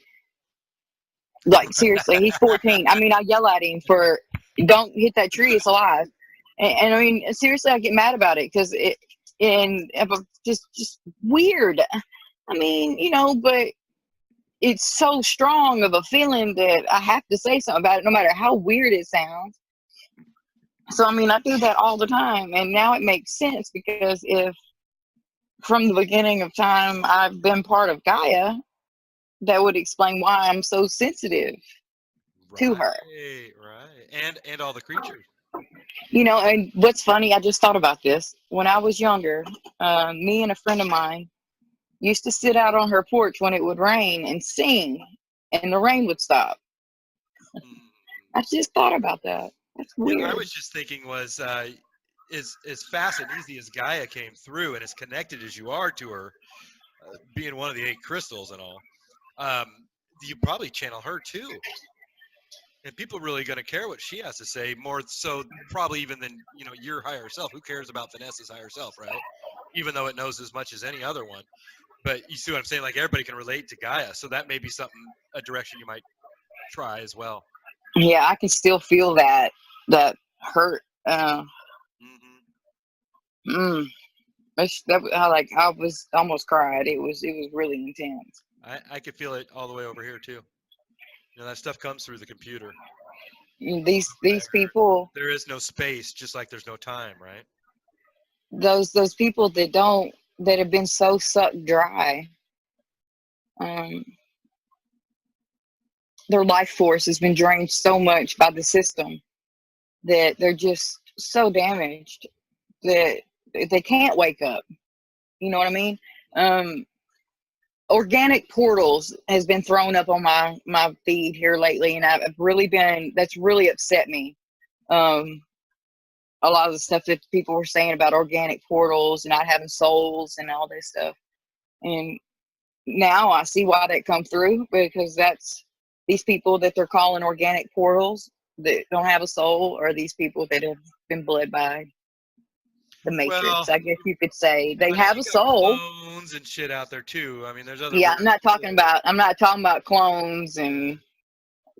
Like seriously, he's 14. I mean, I yell at him for don't hit that tree. It's alive. And I mean, seriously, I get mad about it because just weird. I mean, but it's so strong of a feeling that I have to say something about it, no matter how weird it sounds. So, I mean, I do that all the time. And now it makes sense because if from the beginning of time I've been part of Gaia, that would explain why I'm so sensitive to her. Right. And all the creatures. And what's funny, I just thought about this. When I was younger, me and a friend of mine used to sit out on her porch when it would rain and sing, and the rain would stop. I just thought about that. That's weird. Yeah, I was just thinking was as fast and easy as Gaia came through and as connected as you are to her, being one of the 8 crystals and all, you probably channel her too. And people are really going to care what she has to say more so probably even than, your higher self. Who cares about Vanessa's higher self, right? Even though it knows as much as any other one. But you see what I'm saying? Like everybody can relate to Gaia. So that may be a direction you might try as well. Yeah, I can still feel that hurt. I was almost cried. It was really intense. I could feel it all the way over here too. That stuff comes through the computer. These people. There is no space, just like there's no time, right? Those people that have been so sucked dry. Their life force has been drained so much by the system that they're just so damaged that they can't wake up. You know what I mean? Organic portals has been thrown up on my feed here lately, and that's really upset me. A lot of the stuff that people were saying about organic portals and not having souls and all this stuff. And now I see why that come through, because that's these people that they're calling organic portals that don't have a soul, or these people that have been bled by the Matrix. Well, I guess you could say they have a soul. Clones and shit out there too. I mean, there's other. Yeah, I'm not talking about clones and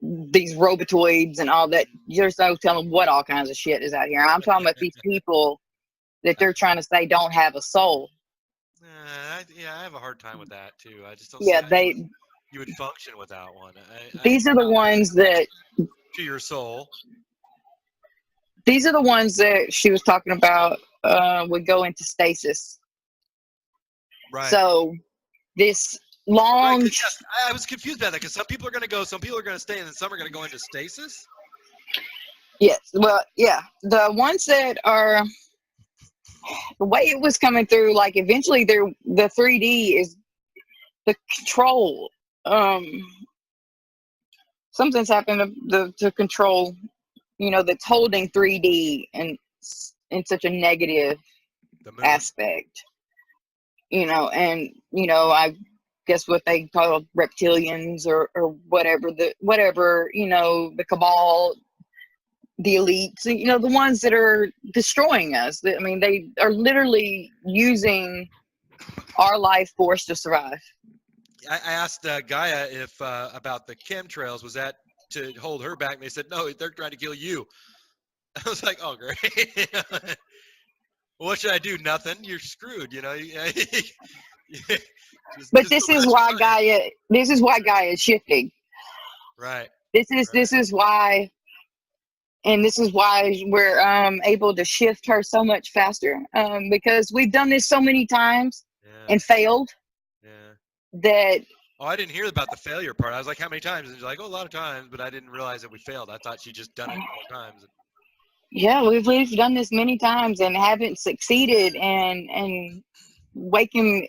these robotoids and all that. There's no telling what all kinds of shit is out here. I'm talking about these people that they're trying to say don't have a soul. I have a hard time with that too. I just don't Yeah, see you would function without one. These are the ones that to your soul. These are the ones that she was talking about would go into stasis. Right. So this long. Right, yes, I was confused about that because some people are going to go, some people are going to stay, and then some are going to go into stasis. Yes. Well, yeah. The ones that are the way it was coming through, like eventually the 3D is the control. Something's happened to control, that's holding 3D and in such a negative aspect. And I guess what they call reptilians or whatever the cabal, the elites, the ones that are destroying us. I mean, they are literally using our life force to survive. I asked Gaia if about the chemtrails, was that to hold her back? And they said, no, they're trying to kill you. I was like, oh, great. What should I do? Nothing. You're screwed, But this is why Gaia is shifting. Right. This is why, and this is why we're able to shift her so much faster, because we've done this so many times and failed. That I didn't hear about the failure part. I was like, how many times? And she's like, oh, a lot of times, but I didn't realize that we failed. I thought she just done it more times. Yeah, we've done this many times and haven't succeeded and waking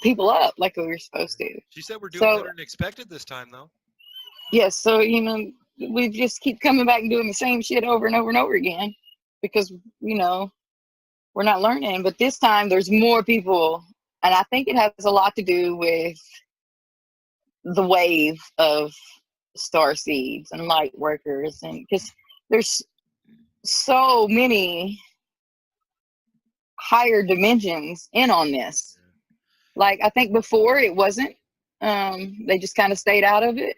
people up like we were supposed to. She said we're doing better than expected this time, though. Yes, so we just keep coming back and doing the same shit over and over and over again because we're not learning. But this time there's more people, and I think it has a lot to do with the wave of star seeds and light workers, and because there's so many higher dimensions in on this. Like, I think before it wasn't, they just kind of stayed out of it,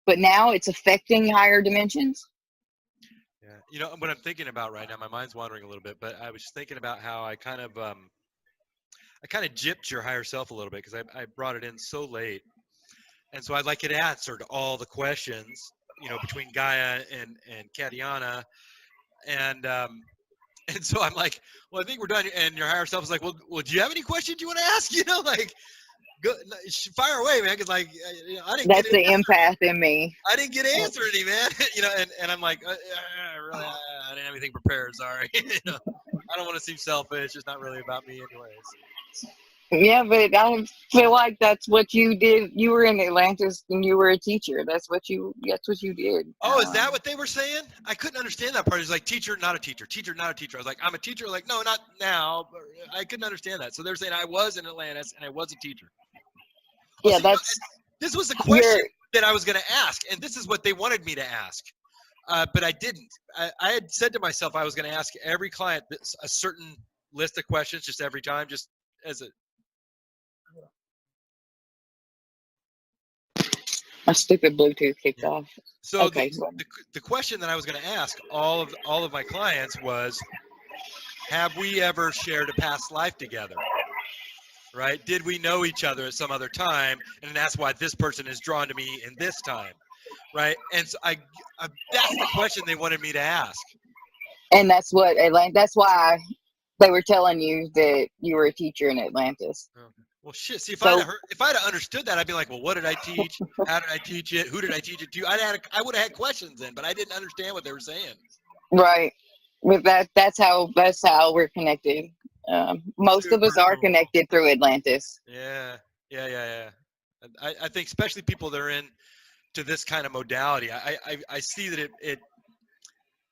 but now it's affecting higher dimensions. Yeah, what I'm thinking about right now, my mind's wandering a little bit, but I was just thinking about how I kind of gypped your higher self a little bit because I brought it in so late, and so I'd like it answered all the questions, between Gaia and Katiana, and so I'm like, well, I think we're done. And your higher self is like, well, do you have any questions you want to ask? Go, fire away, man. Because I didn't. That's the empath in me. I didn't get an answer any, man. And I'm like, really, I didn't have anything prepared. Sorry. I don't want to seem selfish. It's not really about me, anyways. Yeah, but I feel like that's what you did. You were in Atlantis and you were a teacher. That's what you did. Oh, is that what they were saying? I couldn't understand that part. It's like teacher, not a teacher. Teacher, not a teacher. I was like, I'm a teacher. Like, no, not now. I couldn't understand that. So they're saying I was in Atlantis and I was a teacher. Yeah, this was the question that I was going to ask, and this is what they wanted me to ask, but I didn't. I had said to myself I was going to ask every client a certain list of questions just every time, just as a. My stupid Bluetooth kicked off. So okay. The question that I was going to ask all of my clients was, have we ever shared a past life together? Right? Did we know each other at some other time? And that's why this person is drawn to me in this time. Right? And so that's the question they wanted me to ask. And that's why they were telling you that you were a teacher in Atlantis. Okay. Well, shit. See, if I'd have understood that, I'd be like, well, what did I teach? How did I teach it? Who did I teach it to? I would have had questions then, but I didn't understand what they were saying. Right. With that's how we're connected. Most of us are connected through Atlantis. Yeah. I think especially people that are in to this kind of modality. I see that it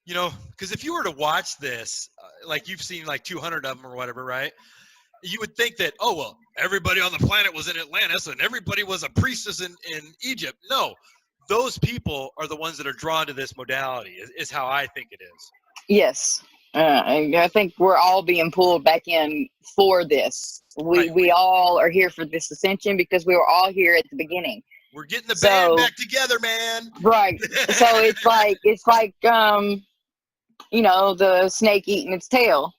because if you were to watch this, like you've seen like 200 of them or whatever, right? You would think that, oh, well, everybody on the planet was in Atlantis and everybody was a priestess in Egypt. No, those people are the ones that are drawn to this modality is how I think it is. Yes. I think we're all being pulled back in for this. We all are here for this ascension because we were all here at the beginning. We're getting the band So back together, man. right. So it's like you know, the snake eating its tail.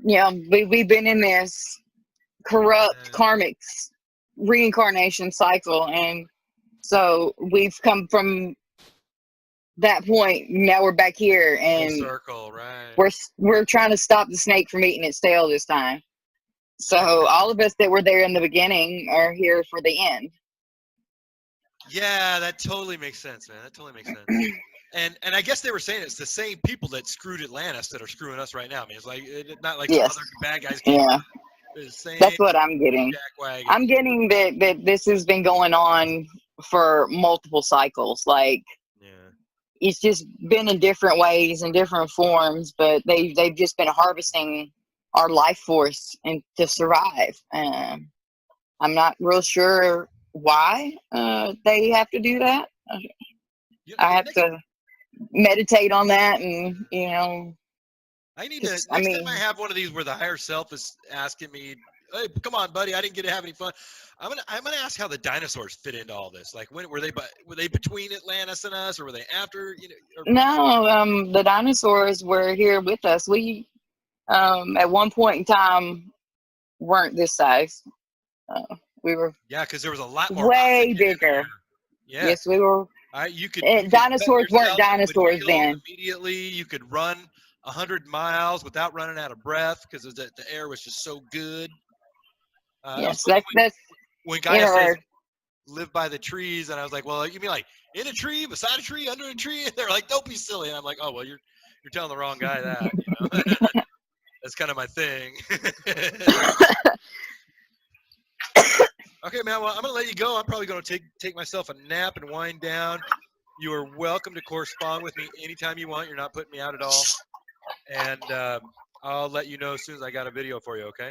Yeah, we've been in this corrupt karmic reincarnation cycle, and so we've come from that point. Now we're back here, Full and circle, right? we're trying to stop the snake from eating its tail this time. So all of us that were there in the beginning are here for the end. Yeah, that totally makes sense, man. That totally makes sense. And I guess they were saying it's the same people that screwed Atlantis that are screwing us right now. I mean, it's like not like some Yes. other bad guys. Came Yeah. the same That's what I'm getting. jackwagon. I'm getting that this has been going on for multiple cycles. Like, Yeah. it's just been in different ways and different forms, but they've just been harvesting our life force and to survive. I'm not real sure why they have to do that. I have to meditate on that, and you know. I need to. I Next mean, time I have one of these where the higher self is asking me, "Hey, come on, buddy, I didn't get to have any fun." I'm gonna ask how the dinosaurs fit into all this. Like, when were they between Atlantis and us, or were they after? You know. no, the dinosaurs were here with us. We at one point in time weren't this size. We were Because there was a lot more way oxygen bigger. in there. Yeah. Yes, we were. You could Dinosaurs cut weren't yourself, it would dinosaurs heal then. immediately. You could run 100 miles without running out of breath because the air was just so good. Yes, that's when Gaia says our, live by the trees, and I was like, well, you mean like in a tree, beside a tree, under a tree? And they're like, don't be silly. And I'm like, oh well, you're telling the wrong guy that. You know? That's kind of my thing. Okay, man. Well, I'm gonna let you go. I'm probably gonna take myself a nap and wind down. You are welcome to correspond with me anytime you want. You're not putting me out at all. And I'll let you know as soon as I got a video for you, okay?